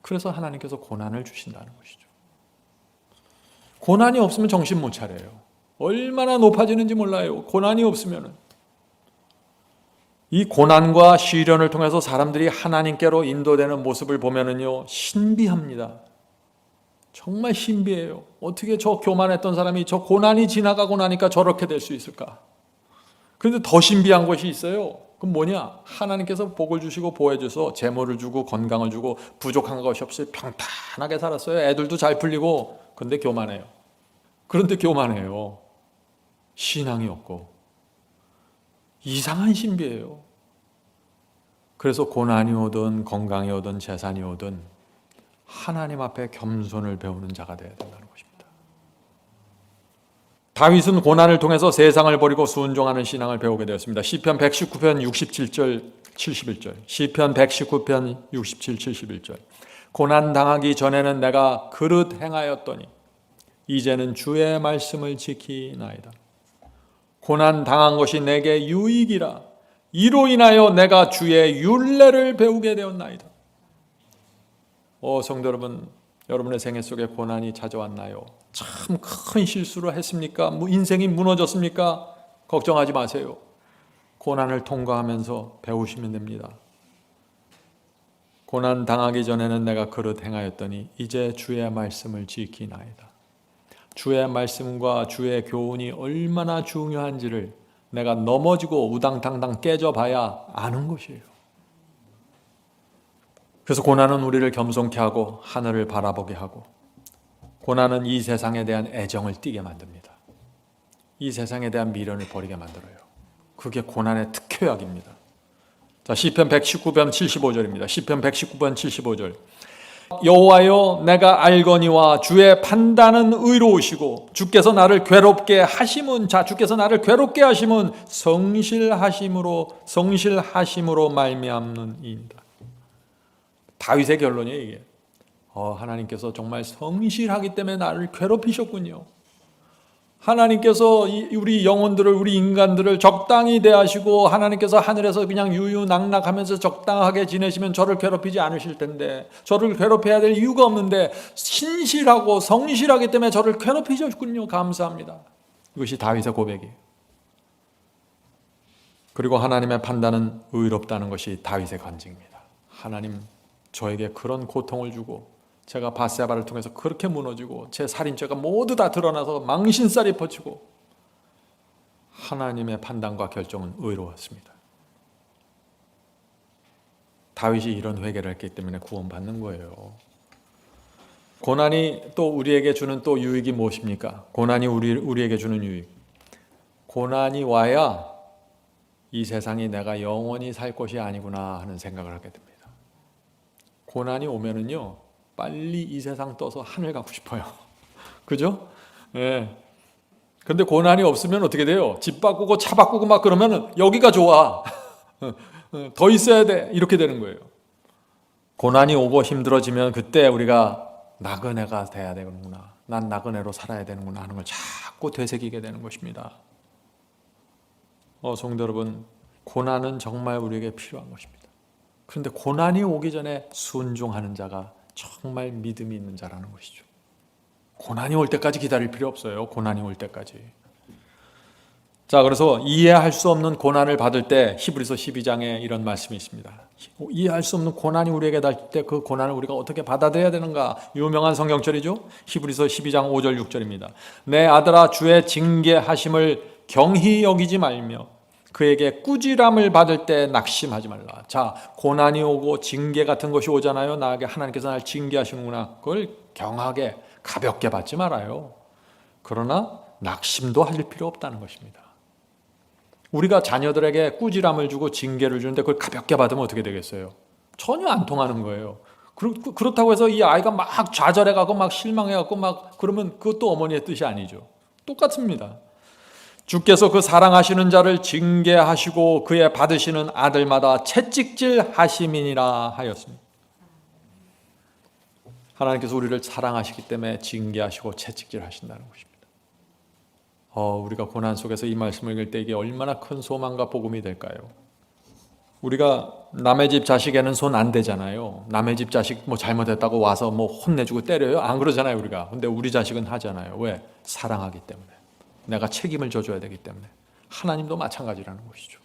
그래서 하나님께서 고난을 주신다는 것이죠. 고난이 없으면 정신 못 차려요. 얼마나 높아지는지 몰라요. 고난이 없으면은. 이 고난과 시련을 통해서 사람들이 하나님께로 인도되는 모습을 보면은요, 신비합니다. 정말 신비해요. 어떻게 저 교만했던 사람이 저 고난이 지나가고 나니까 저렇게 될 수 있을까? 그런데 더 신비한 것이 있어요. 그럼 뭐냐? 하나님께서 복을 주시고 보혜 주셔서 재물을 주고 건강을 주고 부족한 것이 없이 평탄하게 살았어요. 애들도 잘 풀리고. 그런데 교만해요. 그런데 교만해요. 신앙이 없고. 이상한 신비예요. 그래서 고난이 오든 건강이 오든 재산이 오든 하나님 앞에 겸손을 배우는 자가 되어야 된다는 것입니다. 다윗은 고난을 통해서 세상을 버리고 순종하는 신앙을 배우게 되었습니다. 시편 119편 67절 71절 시편 119편 67, 71절 고난 당하기 전에는 내가 그릇 행하였더니 이제는 주의 말씀을 지키나이다. 고난 당한 것이 내게 유익이라 이로 인하여 내가 주의 율례를 배우게 되었나이다. 성도 여러분, 여러분의 생애 속에 고난이 찾아왔나요? 참 큰 실수를 했습니까? 인생이 무너졌습니까? 걱정하지 마세요. 고난을 통과하면서 배우시면 됩니다. 고난 당하기 전에는 내가 그릇 행하였더니 이제 주의 말씀을 지키나이다. 주의 말씀과 주의 교훈이 얼마나 중요한지를 내가 넘어지고 우당탕당 깨져봐야 아는 것이에요. 그래서 고난은 우리를 겸손케 하고 하늘을 바라보게 하고 고난은 이 세상에 대한 애정을 띠게 만듭니다. 이 세상에 대한 미련을 버리게 만들어요. 그게 고난의 특효약입니다. 자, 시편 119편 75절입니다. 시편 119편 75절 여호와여 내가 알거니와 주의 판단은 의로우시고 주께서 나를 괴롭게 하심은 주께서 나를 괴롭게 하심은 성실하심으로 말미암는이니이다. 다윗의 결론이에요 이게. 하나님께서 정말 성실하기 때문에 나를 괴롭히셨군요. 하나님께서 우리 영혼들을 우리 인간들을 적당히 대하시고 하나님께서 하늘에서 그냥 유유낙낙하면서 적당하게 지내시면 저를 괴롭히지 않으실 텐데 저를 괴롭혀야 될 이유가 없는데 신실하고 성실하기 때문에 저를 괴롭히셨군요. 감사합니다. 이것이 다윗의 고백이에요. 그리고 하나님의 판단은 의롭다는 것이 다윗의 간증입니다. 하나님 저에게 그런 고통을 주고 제가 밧세바를 통해서 그렇게 무너지고 제 살인죄가 모두 다 드러나서 망신살이 퍼지고 하나님의 판단과 결정은 의로웠습니다. 다윗이 이런 회개를 했기 때문에 구원받는 거예요. 고난이 또 우리에게 주는 또 유익이 무엇입니까? 고난이 우리에게 주는 유익. 고난이 와야 이 세상이 내가 영원히 살 것이 아니구나 하는 생각을 하게 됩니다. 고난이 오면은요 빨리 이 세상 떠서 하늘 가고 싶어요. 그죠? 예. 근데 고난이 없으면 어떻게 돼요? 집 바꾸고 차 바꾸고 막 그러면은 여기가 좋아. 더 있어야 돼. 이렇게 되는 거예요. 고난이 오고 힘들어지면 그때 우리가 나그네가 돼야 되는구나. 난 나그네로 살아야 되는구나 하는 걸 자꾸 되새기게 되는 것입니다. 성도 여러분, 고난은 정말 우리에게 필요한 것입니다. 그런데 고난이 오기 전에 순종하는 자가 정말 믿음이 있는 자라는 것이죠. 고난이 올 때까지 기다릴 필요 없어요. 고난이 올 때까지. 자, 그래서 이해할 수 없는 고난을 받을 때 히브리서 12장에 이런 말씀이 있습니다. 이해할 수 없는 고난이 우리에게 닿을 때 그 고난을 우리가 어떻게 받아들여야 되는가? 유명한 성경절이죠. 히브리서 12장 5절 6절입니다. 내 아들아 주의 징계하심을 경히 여기지 말며 그에게 꾸지람을 받을 때 낙심하지 말라. 자, 고난이 오고 징계 같은 것이 오잖아요. 나에게 하나님께서 날 징계하시는구나. 그걸 경하게 가볍게 받지 말아요. 그러나 낙심도 할 필요 없다는 것입니다. 우리가 자녀들에게 꾸지람을 주고 징계를 주는데 그걸 가볍게 받으면 어떻게 되겠어요? 전혀 안 통하는 거예요. 그렇다고 해서 이 아이가 막 좌절해가고 막 실망해가고 막 그러면 그것도 어머니의 뜻이 아니죠. 똑같습니다. 주께서 그 사랑하시는 자를 징계하시고 그의 받으시는 아들마다 채찍질 하심이니라 하였습니다. 하나님께서 우리를 사랑하시기 때문에 징계하시고 채찍질 하신다는 것입니다. 우리가 고난 속에서 이 말씀을 읽을 때 이게 얼마나 큰 소망과 복음이 될까요? 우리가 남의 집 자식에는 손 안 대잖아요. 남의 집 자식 뭐 잘못했다고 와서 뭐 혼내주고 때려요? 안 그러잖아요, 우리가. 근데 우리 자식은 하잖아요. 왜? 사랑하기 때문에. 내가 책임을 져줘야 되기 때문에. 하나님도 마찬가지라는 것이죠.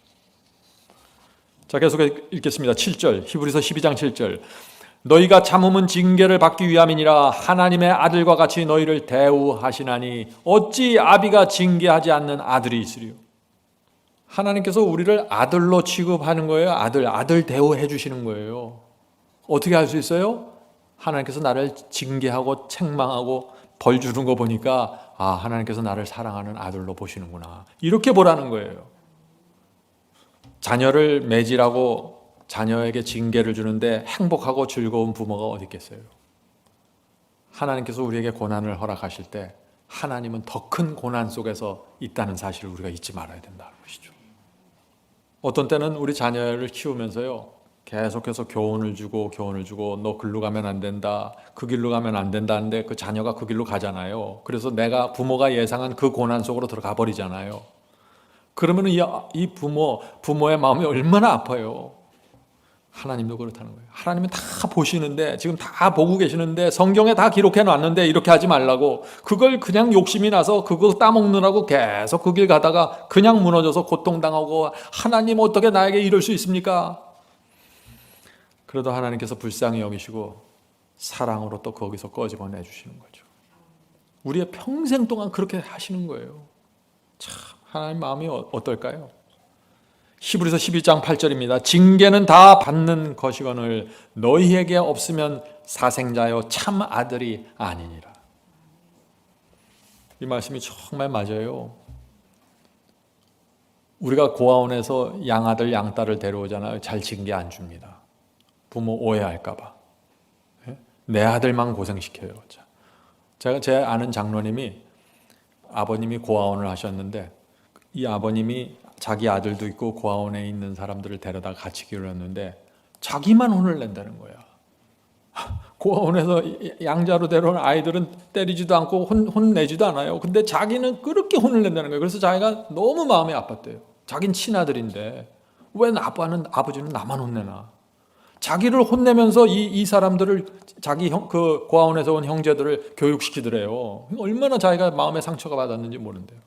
자, 계속 읽겠습니다. 7절, 히브리서 12장 7절. 너희가 참음은 징계를 받기 위함이니라. 하나님의 아들과 같이 너희를 대우하시나니 어찌 아비가 징계하지 않는 아들이 있으리요. 하나님께서 우리를 아들로 취급하는 거예요. 아들 대우해 주시는 거예요. 어떻게 할 수 있어요? 하나님께서 나를 징계하고 책망하고 벌 주는 거 보니까 하나님께서 나를 사랑하는 아들로 보시는구나. 이렇게 보라는 거예요. 자녀를 매질하고 자녀에게 징계를 주는데 행복하고 즐거운 부모가 어디 있겠어요? 하나님께서 우리에게 고난을 허락하실 때 하나님은 더 큰 고난 속에서 있다는 사실을 우리가 잊지 말아야 된다는 것이죠. 어떤 때는 우리 자녀를 키우면서요, 계속해서 교훈을 주고 너 글로 가면 안 된다, 그 길로 가면 안 된다 하는데 그 자녀가 그 길로 가잖아요. 그래서 내가 부모가 예상한 그 고난 속으로 들어가 버리잖아요. 그러면 이 부모의 마음이 얼마나 아파요. 하나님도 그렇다는 거예요. 하나님은 다 보시는데, 지금 다 보고 계시는데, 성경에 다 기록해 놨는데 이렇게 하지 말라고, 그걸 그냥 욕심이 나서 그거 따먹느라고 계속 그 길 가다가 그냥 무너져서 고통당하고, 하나님 어떻게 나에게 이럴 수 있습니까? 그래도 하나님께서 불쌍히 여기시고 사랑으로 또 거기서 꺼집어내 주시는 거죠. 우리의 평생 동안 그렇게 하시는 거예요. 참 하나님 마음이 어떨까요? 히브리서 12장 8절입니다. 징계는 다 받는 것이거늘 너희에게 없으면 사생자여 참 아들이 아니니라. 이 말씀이 정말 맞아요. 우리가 고아원에서 양아들 양딸을 데려오잖아요. 잘 징계 안 줍니다. 부모 오해할까 봐. 내 아들만 고생시켜요. 제 아는 장로님이, 아버님이 고아원을 하셨는데 이 아버님이 자기 아들도 있고 고아원에 있는 사람들을 데려다 같이 기르었는데 자기만 혼을 낸다는 거야. 고아원에서 양자로 데려온 아이들은 때리지도 않고 혼내지도 않아요. 근데 자기는 그렇게 혼을 낸다는 거예요. 그래서 자기가 너무 마음이 아팠대요. 자긴 친아들인데 왜 아버지는 나만 혼내나. 자기를 혼내면서 이 사람들을, 자기 그 고아원에서 온 형제들을 교육시키더래요. 얼마나 자기가 마음에 상처가 받았는지 모른대요.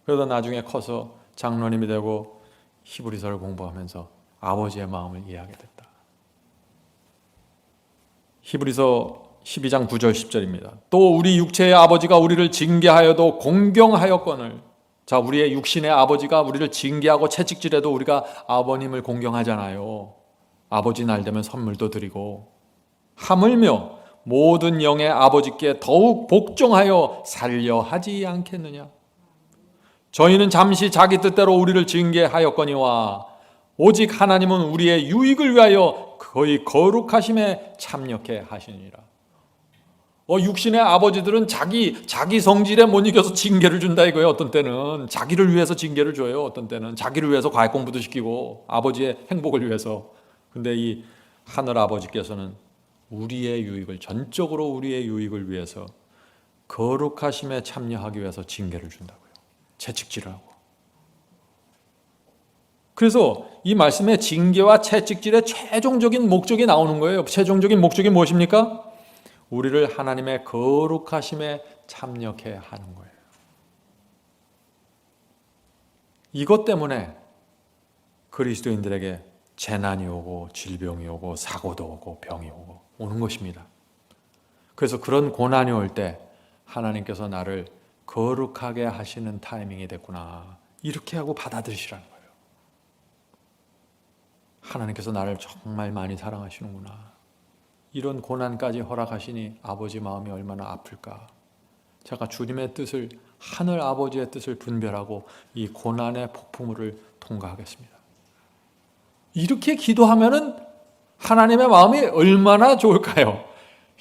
그러다 나중에 커서 장로님이 되고 히브리서를 공부하면서 아버지의 마음을 이해하게 됐다. 히브리서 12장 9절 10절입니다. 또 우리 육체의 아버지가 우리를 징계하여도 공경하였거늘. 자, 우리의 육신의 아버지가 우리를 징계하고 채찍질해도 우리가 아버님을 공경하잖아요. 아버지 날 되면 선물도 드리고, 하물며 모든 영의 아버지께 더욱 복종하여 살려 하지 않겠느냐. 저희는 잠시 자기 뜻대로 우리를 징계하였거니와 오직 하나님은 우리의 유익을 위하여 거의 거룩하심에 참여케 하시니라. 육신의 아버지들은 자기 성질에 못 이겨서 징계를 준다 이거예요. 어떤 때는 자기를 위해서 징계를 줘요. 어떤 때는 자기를 위해서 과외 공부도 시키고 아버지의 행복을 위해서. 근데 이 하늘 아버지께서는 우리의 유익을, 전적으로 우리의 유익을 위해서 거룩하심에 참여하기 위해서 징계를 준다고요. 채찍질을 하고. 그래서 이 말씀에 징계와 채찍질의 최종적인 목적이 나오는 거예요. 최종적인 목적이 무엇입니까? 우리를 하나님의 거룩하심에 참여케 하는 거예요. 이것 때문에 그리스도인들에게 재난이 오고 질병이 오고 사고도 오고 병이 오는 것입니다. 그래서 그런 고난이 올 때 하나님께서 나를 거룩하게 하시는 타이밍이 됐구나, 이렇게 하고 받아들이시라는 거예요. 하나님께서 나를 정말 많이 사랑하시는구나, 이런 고난까지 허락하시니 아버지 마음이 얼마나 아플까. 제가 주님의 뜻을, 하늘 아버지의 뜻을 분별하고 이 고난의 폭풍우를 통과하겠습니다. 이렇게 기도하면은 하나님의 마음이 얼마나 좋을까요?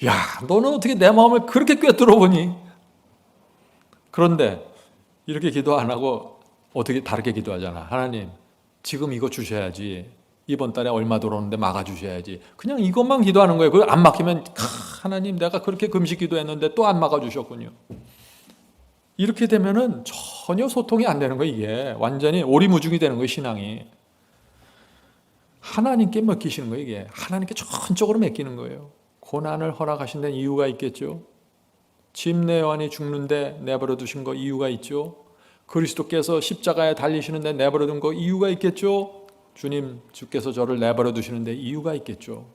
야, 너는 어떻게 내 마음을 그렇게 꿰뚫어 보니? 그런데 이렇게 기도 안 하고 어떻게 다르게 기도하잖아. 하나님, 지금 이거 주셔야지. 이번 달에 얼마 들어오는데 막아주셔야지. 그냥 이것만 기도하는 거예요. 그걸 안 막히면 하나님, 내가 그렇게 금식 기도했는데 또 안 막아주셨군요. 이렇게 되면은 전혀 소통이 안 되는 거예요. 이게 완전히 오리무중이 되는 거예요. 신앙이. 하나님께 맡기시는 거예요. 이게 하나님께 전적으로 맡기는 거예요. 고난을 허락하신 데는 이유가 있겠죠. 침례요한이 죽는데 내버려 두신 거 이유가 있죠. 그리스도께서 십자가에 달리시는데 내버려 둔 거 이유가 있겠죠. 주께서 저를 내버려 두시는데 이유가 있겠죠.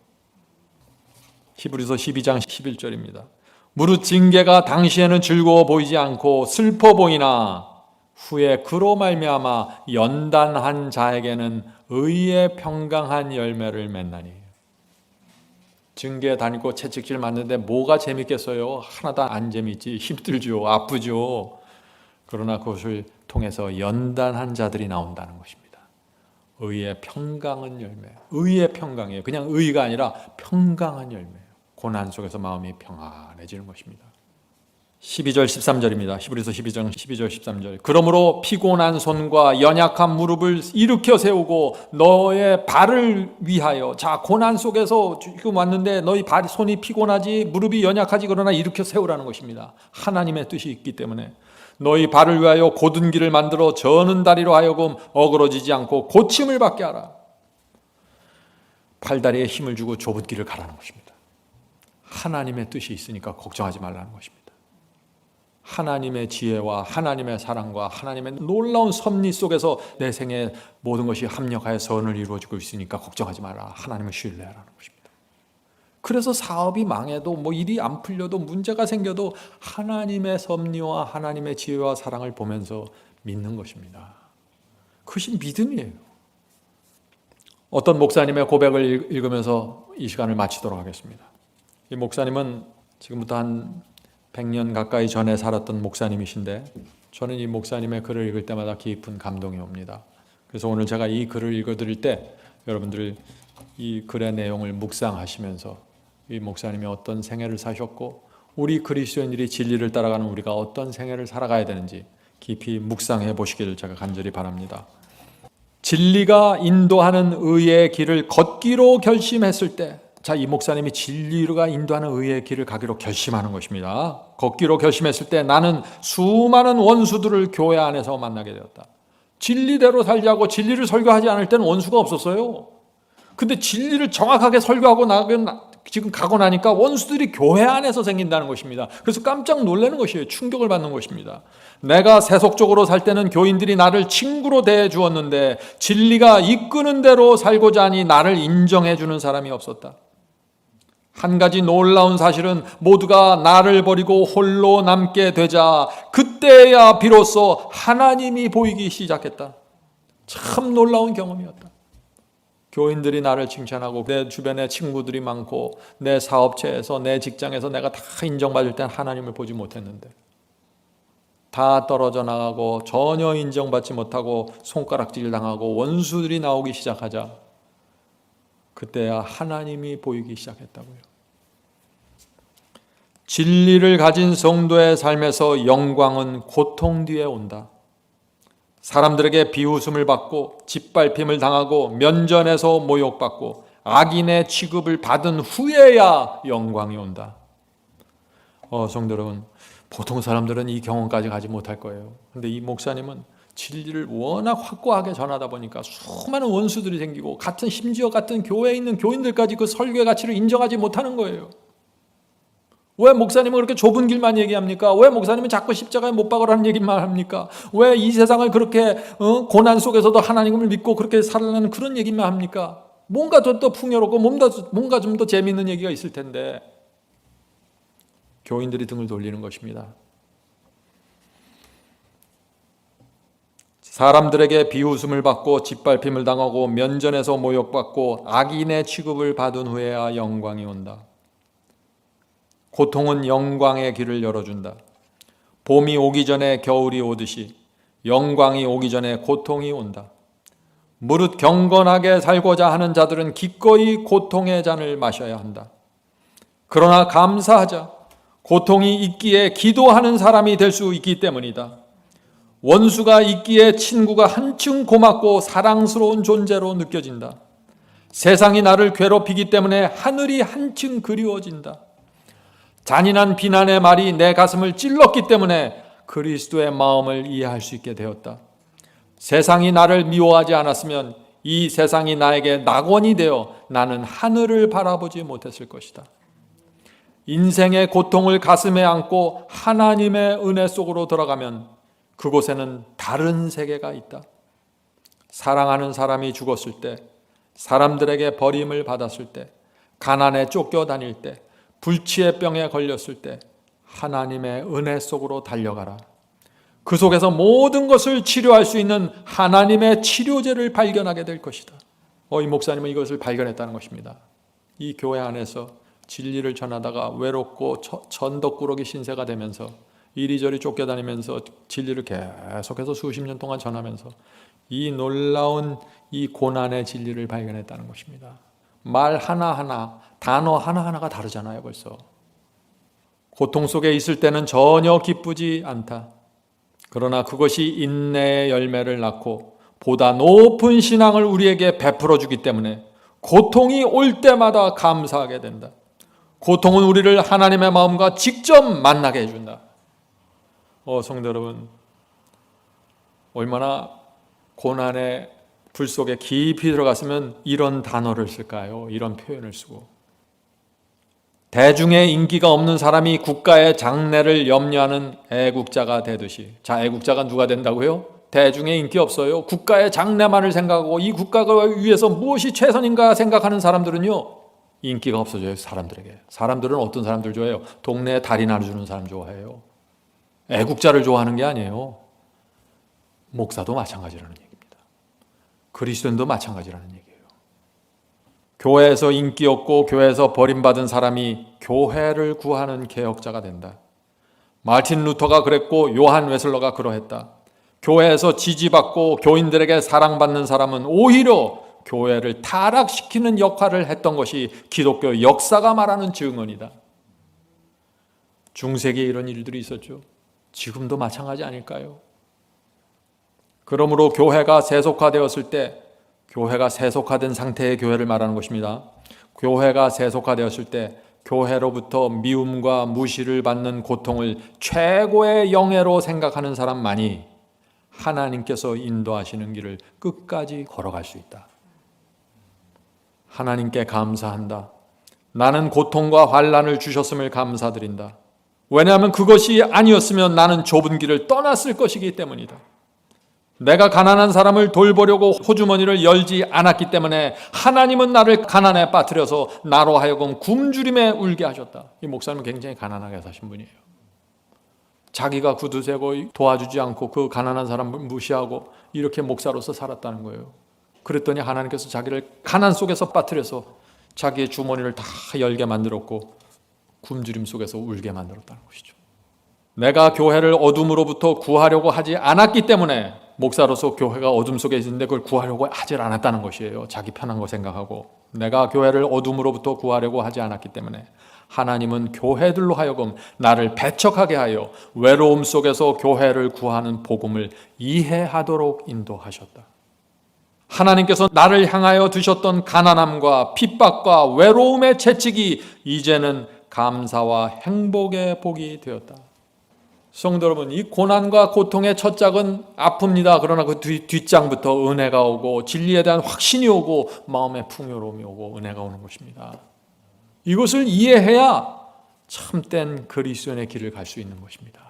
히브리서 12장 11절입니다. 무릇 징계가 당시에는 즐거워 보이지 않고 슬퍼 보이나 후에 그로 말미암아 연단한 자에게는 의의 평강한 열매를 맺나니. 징계 다니고 채찍질 맞는데 뭐가 재밌겠어요? 하나도 안 재밌지. 힘들죠. 아프죠. 그러나 그것을 통해서 연단한 자들이 나온다는 것입니다. 의의 평강한 열매. 의의 평강이에요. 그냥 의가 아니라 평강한 열매예요. 고난 속에서 마음이 평안해지는 것입니다. 12절 13절입니다. 히브리서 12장 12절 13절. 그러므로 피곤한 손과 연약한 무릎을 일으켜 세우고 너의 발을 위하여. 자, 고난 속에서 지금 왔는데 너희 손이 피곤하지 무릎이 연약하지 그러나 일으켜 세우라는 것입니다. 하나님의 뜻이 있기 때문에 너희 발을 위하여 곧은 길을 만들어 저는 다리로 하여금 어그러지지 않고 고침을 받게 하라. 팔다리에 힘을 주고 좁은 길을 가라는 것입니다. 하나님의 뜻이 있으니까 걱정하지 말라는 것입니다. 하나님의 지혜와 하나님의 사랑과 하나님의 놀라운 섭리 속에서 내 생에 모든 것이 합력하여 선을 이루어지고 있으니까 걱정하지 마라. 하나님을 신뢰하라는 것입니다. 그래서 사업이 망해도 일이 안 풀려도 문제가 생겨도 하나님의 섭리와 하나님의 지혜와 사랑을 보면서 믿는 것입니다. 그것이 믿음이에요. 어떤 목사님의 고백을 읽으면서 이 시간을 마치도록 하겠습니다. 이 목사님은 지금부터 한 100년 가까이 전에 살았던 목사님이신데 저는 이 목사님의 글을 읽을 때마다 깊은 감동이 옵니다. 그래서 오늘 제가 이 글을 읽어드릴 때 여러분들 이 글의 내용을 묵상하시면서 이 목사님이 어떤 생애를 사셨고 우리 그리스도인들이 진리를 따라가는 우리가 어떤 생애를 살아가야 되는지 깊이 묵상해 보시기를 제가 간절히 바랍니다. 진리가 인도하는 의의 길을 걷기로 결심했을 때, 자, 이 목사님이 진리가 인도하는 의의 길을 가기로 결심하는 것입니다. 걷기로 결심했을 때 나는 수많은 원수들을 교회 안에서 만나게 되었다. 진리대로 살자고 진리를 설교하지 않을 때는 원수가 없었어요. 근데 진리를 정확하게 설교하고 지금 가고 나니까 원수들이 교회 안에서 생긴다는 것입니다. 그래서 깜짝 놀라는 것이에요. 충격을 받는 것입니다. 내가 세속적으로 살 때는 교인들이 나를 친구로 대해 주었는데 진리가 이끄는 대로 살고자 하니 나를 인정해 주는 사람이 없었다. 한 가지 놀라운 사실은 모두가 나를 버리고 홀로 남게 되자 그때야 비로소 하나님이 보이기 시작했다. 참 놀라운 경험이었다. 교인들이 나를 칭찬하고 내 주변에 친구들이 많고 내 사업체에서 내 직장에서 내가 다 인정받을 땐 하나님을 보지 못했는데 다 떨어져 나가고 전혀 인정받지 못하고 손가락질 당하고 원수들이 나오기 시작하자 그때야 하나님이 보이기 시작했다고요. 진리를 가진 성도의 삶에서 영광은 고통 뒤에 온다. 사람들에게 비웃음을 받고 짓밟힘을 당하고 면전에서 모욕받고 악인의 취급을 받은 후에야 영광이 온다. 성도 여러분, 보통 사람들은 이 경험까지 가지 못할 거예요. 그런데 이 목사님은 진리를 워낙 확고하게 전하다 보니까 수많은 원수들이 생기고 심지어 같은 교회에 있는 교인들까지 그 설교의 가치를 인정하지 못하는 거예요. 왜 목사님은 그렇게 좁은 길만 얘기합니까? 왜 목사님은 자꾸 십자가에 못 박으라는 얘기만 합니까? 왜 이 세상을 그렇게 고난 속에서도 하나님을 믿고 그렇게 살아가는 그런 얘기만 합니까? 뭔가 좀 더 풍요롭고 뭔가 좀 더 재미있는 얘기가 있을 텐데 교인들이 등을 돌리는 것입니다. 사람들에게 비웃음을 받고 짓밟힘을 당하고 면전에서 모욕받고 악인의 취급을 받은 후에야 영광이 온다. 고통은 영광의 길을 열어준다. 봄이 오기 전에 겨울이 오듯이 영광이 오기 전에 고통이 온다. 무릇 경건하게 살고자 하는 자들은 기꺼이 고통의 잔을 마셔야 한다. 그러나 감사하자. 고통이 있기에 기도하는 사람이 될 수 있기 때문이다. 원수가 있기에 친구가 한층 고맙고 사랑스러운 존재로 느껴진다. 세상이 나를 괴롭히기 때문에 하늘이 한층 그리워진다. 잔인한 비난의 말이 내 가슴을 찔렀기 때문에 그리스도의 마음을 이해할 수 있게 되었다. 세상이 나를 미워하지 않았으면 이 세상이 나에게 낙원이 되어 나는 하늘을 바라보지 못했을 것이다. 인생의 고통을 가슴에 안고 하나님의 은혜 속으로 들어가면 그곳에는 다른 세계가 있다. 사랑하는 사람이 죽었을 때, 사람들에게 버림을 받았을 때, 가난에 쫓겨다닐 때, 불치의 병에 걸렸을 때 하나님의 은혜 속으로 달려가라. 그 속에서 모든 것을 치료할 수 있는 하나님의 치료제를 발견하게 될 것이다. 이 목사님은 이것을 발견했다는 것입니다. 이 교회 안에서 진리를 전하다가 외롭고 전덕꾸러기 신세가 되면서 이리저리 쫓겨다니면서 진리를 계속해서 수십 년 동안 전하면서 이 놀라운 이 고난의 진리를 발견했다는 것입니다. 말 하나하나, 단어 하나하나가 다르잖아요, 벌써. 고통 속에 있을 때는 전혀 기쁘지 않다. 그러나 그것이 인내의 열매를 낳고 보다 높은 신앙을 우리에게 베풀어 주기 때문에 고통이 올 때마다 감사하게 된다. 고통은 우리를 하나님의 마음과 직접 만나게 해준다. 성도 여러분, 얼마나 고난의 불 속에 깊이 들어갔으면 이런 단어를 쓸까요? 이런 표현을 쓰고. 대중의 인기가 없는 사람이 국가의 장래를 염려하는 애국자가 되듯이. 자, 애국자가 누가 된다고요? 대중의 인기 없어요. 국가의 장래만을 생각하고 이 국가가 위해서 무엇이 최선인가 생각하는 사람들은요, 인기가 없어져요. 사람들에게. 사람들은 어떤 사람들 좋아해요? 동네에 다리 나눠주는 사람 좋아해요. 애국자를 좋아하는 게 아니에요. 목사도 마찬가지라는 얘기입니다. 그리스도인도 마찬가지라는 얘기예요. 교회에서 인기 없고 교회에서 버림받은 사람이 교회를 구하는 개혁자가 된다. 마틴 루터가 그랬고 요한 웨슬러가 그러했다. 교회에서 지지받고 교인들에게 사랑받는 사람은 오히려 교회를 타락시키는 역할을 했던 것이 기독교 역사가 말하는 증언이다. 중세기에 이런 일들이 있었죠. 지금도 마찬가지 아닐까요? 그러므로 교회가 세속화되었을 때, 교회가 세속화된 상태의 교회를 말하는 것입니다. 교회가 세속화되었을 때 교회로부터 미움과 무시를 받는 고통을 최고의 영예로 생각하는 사람만이 하나님께서 인도하시는 길을 끝까지 걸어갈 수 있다. 하나님께 감사한다. 나는 고통과 환난을 주셨음을 감사드린다. 왜냐하면 그것이 아니었으면 나는 좁은 길을 떠났을 것이기 때문이다. 내가 가난한 사람을 돌보려고 호주머니를 열지 않았기 때문에 하나님은 나를 가난에 빠뜨려서 나로 하여금 굶주림에 울게 하셨다. 이 목사님은 굉장히 가난하게 사신 분이에요. 자기가 구두 세고 도와주지 않고 그 가난한 사람을 무시하고 이렇게 목사로서 살았다는 거예요. 그랬더니 하나님께서 자기를 가난 속에서 빠뜨려서 자기의 주머니를 다 열게 만들었고 굶주림 속에서 울게 만들었다는 것이죠. 내가 교회를 어둠으로부터 구하려고 하지 않았기 때문에 목사로서 교회가 어둠 속에 있는데 그걸 구하려고 하지 않았다는 것이에요. 자기 편한 거 생각하고. 내가 교회를 어둠으로부터 구하려고 하지 않았기 때문에 하나님은 교회들로 하여금 나를 배척하게 하여 외로움 속에서 교회를 구하는 복음을 이해하도록 인도하셨다. 하나님께서 나를 향하여 두셨던 가난함과 핍박과 외로움의 채찍이 이제는 감사와 행복의 복이 되었다. 성도 여러분, 이 고난과 고통의 첫 장은 아픕니다. 그러나 그 뒷장부터 은혜가 오고 진리에 대한 확신이 오고 마음의 풍요로움이 오고 은혜가 오는 것입니다. 이것을 이해해야 참된 그리스도인의 길을 갈 수 있는 것입니다.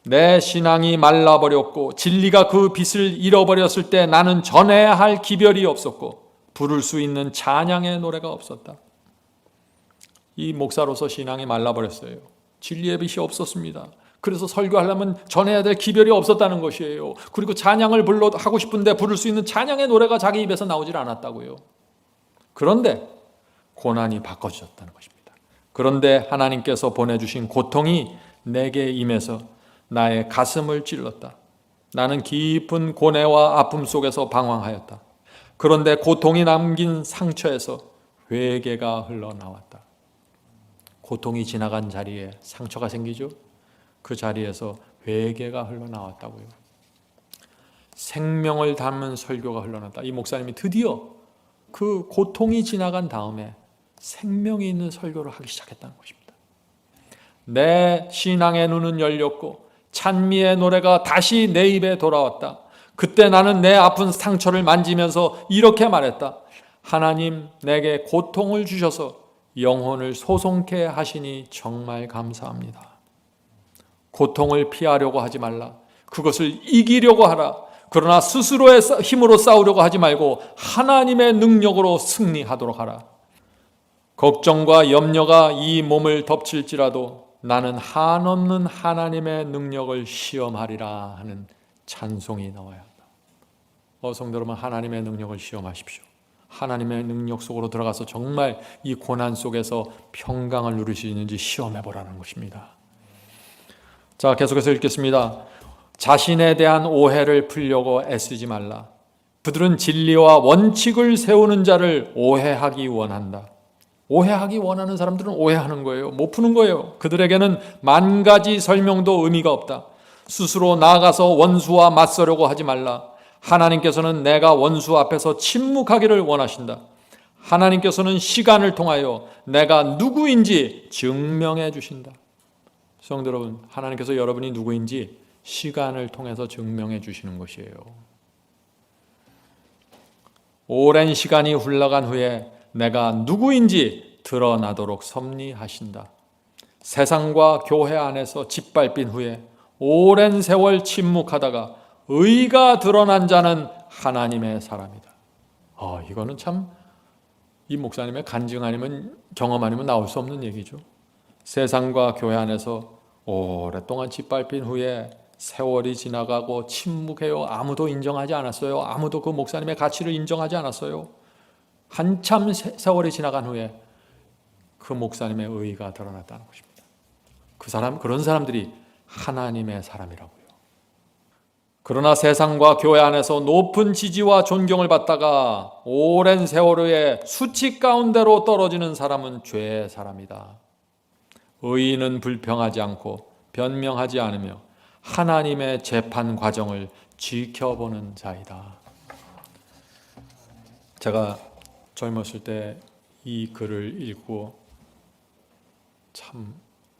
내 신앙이 말라버렸고 진리가 그 빛을 잃어버렸을 때 나는 전해야 할 기별이 없었고 부를 수 있는 찬양의 노래가 없었다. 이 목사로서 신앙이 말라버렸어요. 진리의 빛이 없었습니다. 그래서 설교하려면 전해야 될 기별이 없었다는 것이에요. 그리고 찬양을 하고 싶은데 부를 수 있는 찬양의 노래가 자기 입에서 나오질 않았다고요. 그런데 고난이 바꿔주셨다는 것입니다. 그런데 하나님께서 보내주신 고통이 내게 임해서 나의 가슴을 찔렀다. 나는 깊은 고뇌와 아픔 속에서 방황하였다. 그런데 고통이 남긴 상처에서 회개가 흘러나왔다. 고통이 지나간 자리에 상처가 생기죠. 그 자리에서 회개가 흘러나왔다고요. 생명을 담은 설교가 흘러나왔다. 이 목사님이 드디어 그 고통이 지나간 다음에 생명이 있는 설교를 하기 시작했다는 것입니다. 내 신앙의 눈은 열렸고 찬미의 노래가 다시 내 입에 돌아왔다. 그때 나는 내 아픈 상처를 만지면서 이렇게 말했다. 하나님, 내게 고통을 주셔서 영혼을 소송케 하시니 정말 감사합니다. 고통을 피하려고 하지 말라. 그것을 이기려고 하라. 그러나 스스로의 힘으로 싸우려고 하지 말고 하나님의 능력으로 승리하도록 하라. 걱정과 염려가 이 몸을 덮칠지라도 나는 한없는 하나님의 능력을 시험하리라 하는 찬송이 나와야 한다. 성도 여러분, 하나님의 능력을 시험하십시오. 하나님의 능력 속으로 들어가서 정말 이 고난 속에서 평강을 누릴 수 있는지 시험해 보라는 것입니다. 자, 계속해서 읽겠습니다. 자신에 대한 오해를 풀려고 애쓰지 말라. 그들은 진리와 원칙을 세우는 자를 오해하기 원한다. 오해하기 원하는 사람들은 오해하는 거예요. 못 푸는 거예요. 그들에게는 만 가지 설명도 의미가 없다. 스스로 나아가서 원수와 맞서려고 하지 말라. 하나님께서는 내가 원수 앞에서 침묵하기를 원하신다. 하나님께서는 시간을 통하여 내가 누구인지 증명해 주신다. 성도 여러분, 하나님께서 여러분이 누구인지 시간을 통해서 증명해 주시는 것이에요. 오랜 시간이 흘러간 후에 내가 누구인지 드러나도록 섭리하신다. 세상과 교회 안에서 짓밟힌 후에 오랜 세월 침묵하다가 의가 드러난 자는 하나님의 사람이다. 이거는 참 이 목사님의 간증 아니면 경험 아니면 나올 수 없는 얘기죠. 세상과 교회 안에서 오랫동안 짓밟힌 후에 세월이 지나가고 침묵해요. 아무도 인정하지 않았어요. 아무도 그 목사님의 가치를 인정하지 않았어요. 한참 세월이 지나간 후에 그 목사님의 의의가 드러났다는 것입니다. 그런 사람들이 하나님의 사람이라고요. 그러나 세상과 교회 안에서 높은 지지와 존경을 받다가 오랜 세월 후에 수치 가운데로 떨어지는 사람은 죄의 사람이다. 의인은 불평하지 않고 변명하지 않으며 하나님의 재판 과정을 지켜보는 자이다. 제가 젊었을 때 이 글을 읽고 참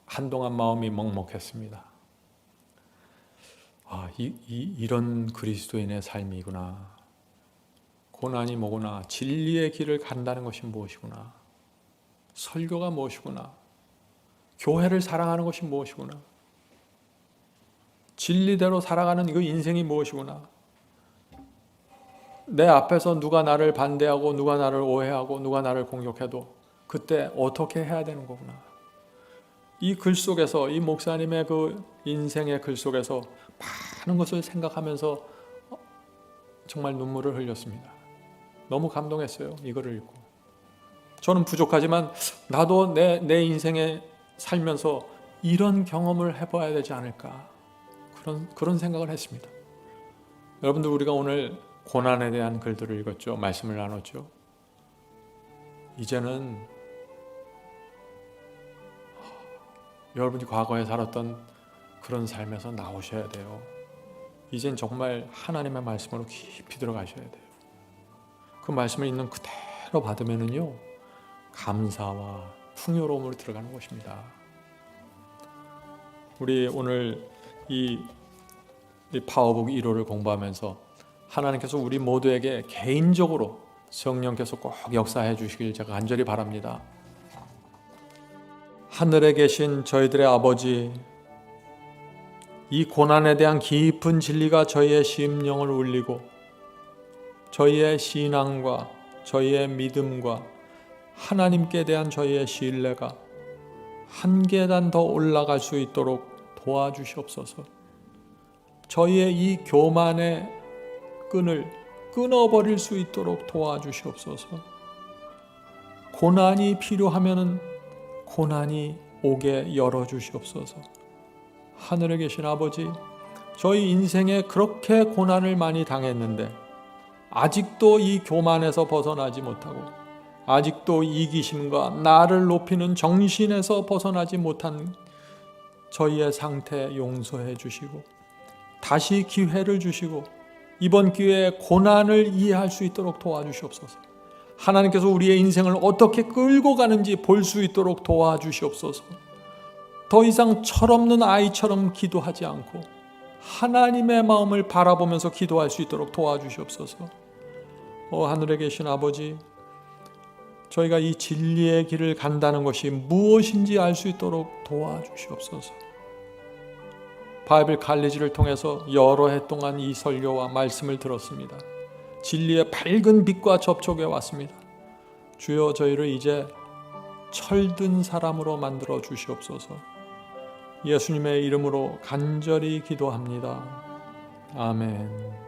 한동안 마음이 먹먹했습니다. 이런 그리스도인의 삶이구나. 고난이 뭐구나. 진리의 길을 간다는 것이 무엇이구나. 설교가 무엇이구나. 교회를 사랑하는 것이 무엇이구나. 진리대로 살아가는 그 인생이 무엇이구나. 내 앞에서 누가 나를 반대하고 누가 나를 오해하고 누가 나를 공격해도 그때 어떻게 해야 되는 거구나. 이 글 속에서, 이 목사님의 그 인생의 글 속에서 많은 것을 생각하면서 정말 눈물을 흘렸습니다. 너무 감동했어요. 이 글을 읽고. 저는 부족하지만 나도 내 인생에 살면서 이런 경험을 해봐야 되지 않을까. 그런 생각을 했습니다. 여러분들, 우리가 오늘 고난에 대한 글들을 읽었죠. 말씀을 나눴죠. 이제는 여러분이 과거에 살았던 그런 삶에서 나오셔야 돼요. 이젠 정말 하나님의 말씀으로 깊이 들어가셔야 돼요. 그 말씀을 있는 그대로 받으면은요, 감사와 풍요로움으로 들어가는 것입니다. 우리 오늘 이 파워북 1호를 공부하면서 하나님께서 우리 모두에게 개인적으로 성령께서 꼭 역사해 주시길 제가 간절히 바랍니다. 하늘에 계신 저희들의 아버지, 이 고난에 대한 깊은 진리가 저희의 심령을 울리고 저희의 신앙과 저희의 믿음과 하나님께 대한 저희의 신뢰가 한 계단 더 올라갈 수 있도록 도와주시옵소서. 저희의 이 교만의 끈을 끊어버릴 수 있도록 도와주시옵소서. 고난이 필요하면은 고난이 오게 열어주시옵소서. 하늘에 계신 아버지, 저희 인생에 그렇게 고난을 많이 당했는데 아직도 이 교만에서 벗어나지 못하고 아직도 이기심과 나를 높이는 정신에서 벗어나지 못한 저희의 상태 용서해 주시고 다시 기회를 주시고 이번 기회에 고난을 이해할 수 있도록 도와주시옵소서. 하나님께서 우리의 인생을 어떻게 끌고 가는지 볼 수 있도록 도와주시옵소서. 더 이상 철없는 아이처럼 기도하지 않고 하나님의 마음을 바라보면서 기도할 수 있도록 도와주시옵소서. 하늘에 계신 아버지, 저희가 이 진리의 길을 간다는 것이 무엇인지 알 수 있도록 도와주시옵소서. 바이블 칼리지를 통해서 여러 해 동안 이 설교와 말씀을 들었습니다. 진리의 밝은 빛과 접촉해 왔습니다. 주여, 저희를 이제 철든 사람으로 만들어 주시옵소서. 예수님의 이름으로 간절히 기도합니다. 아멘.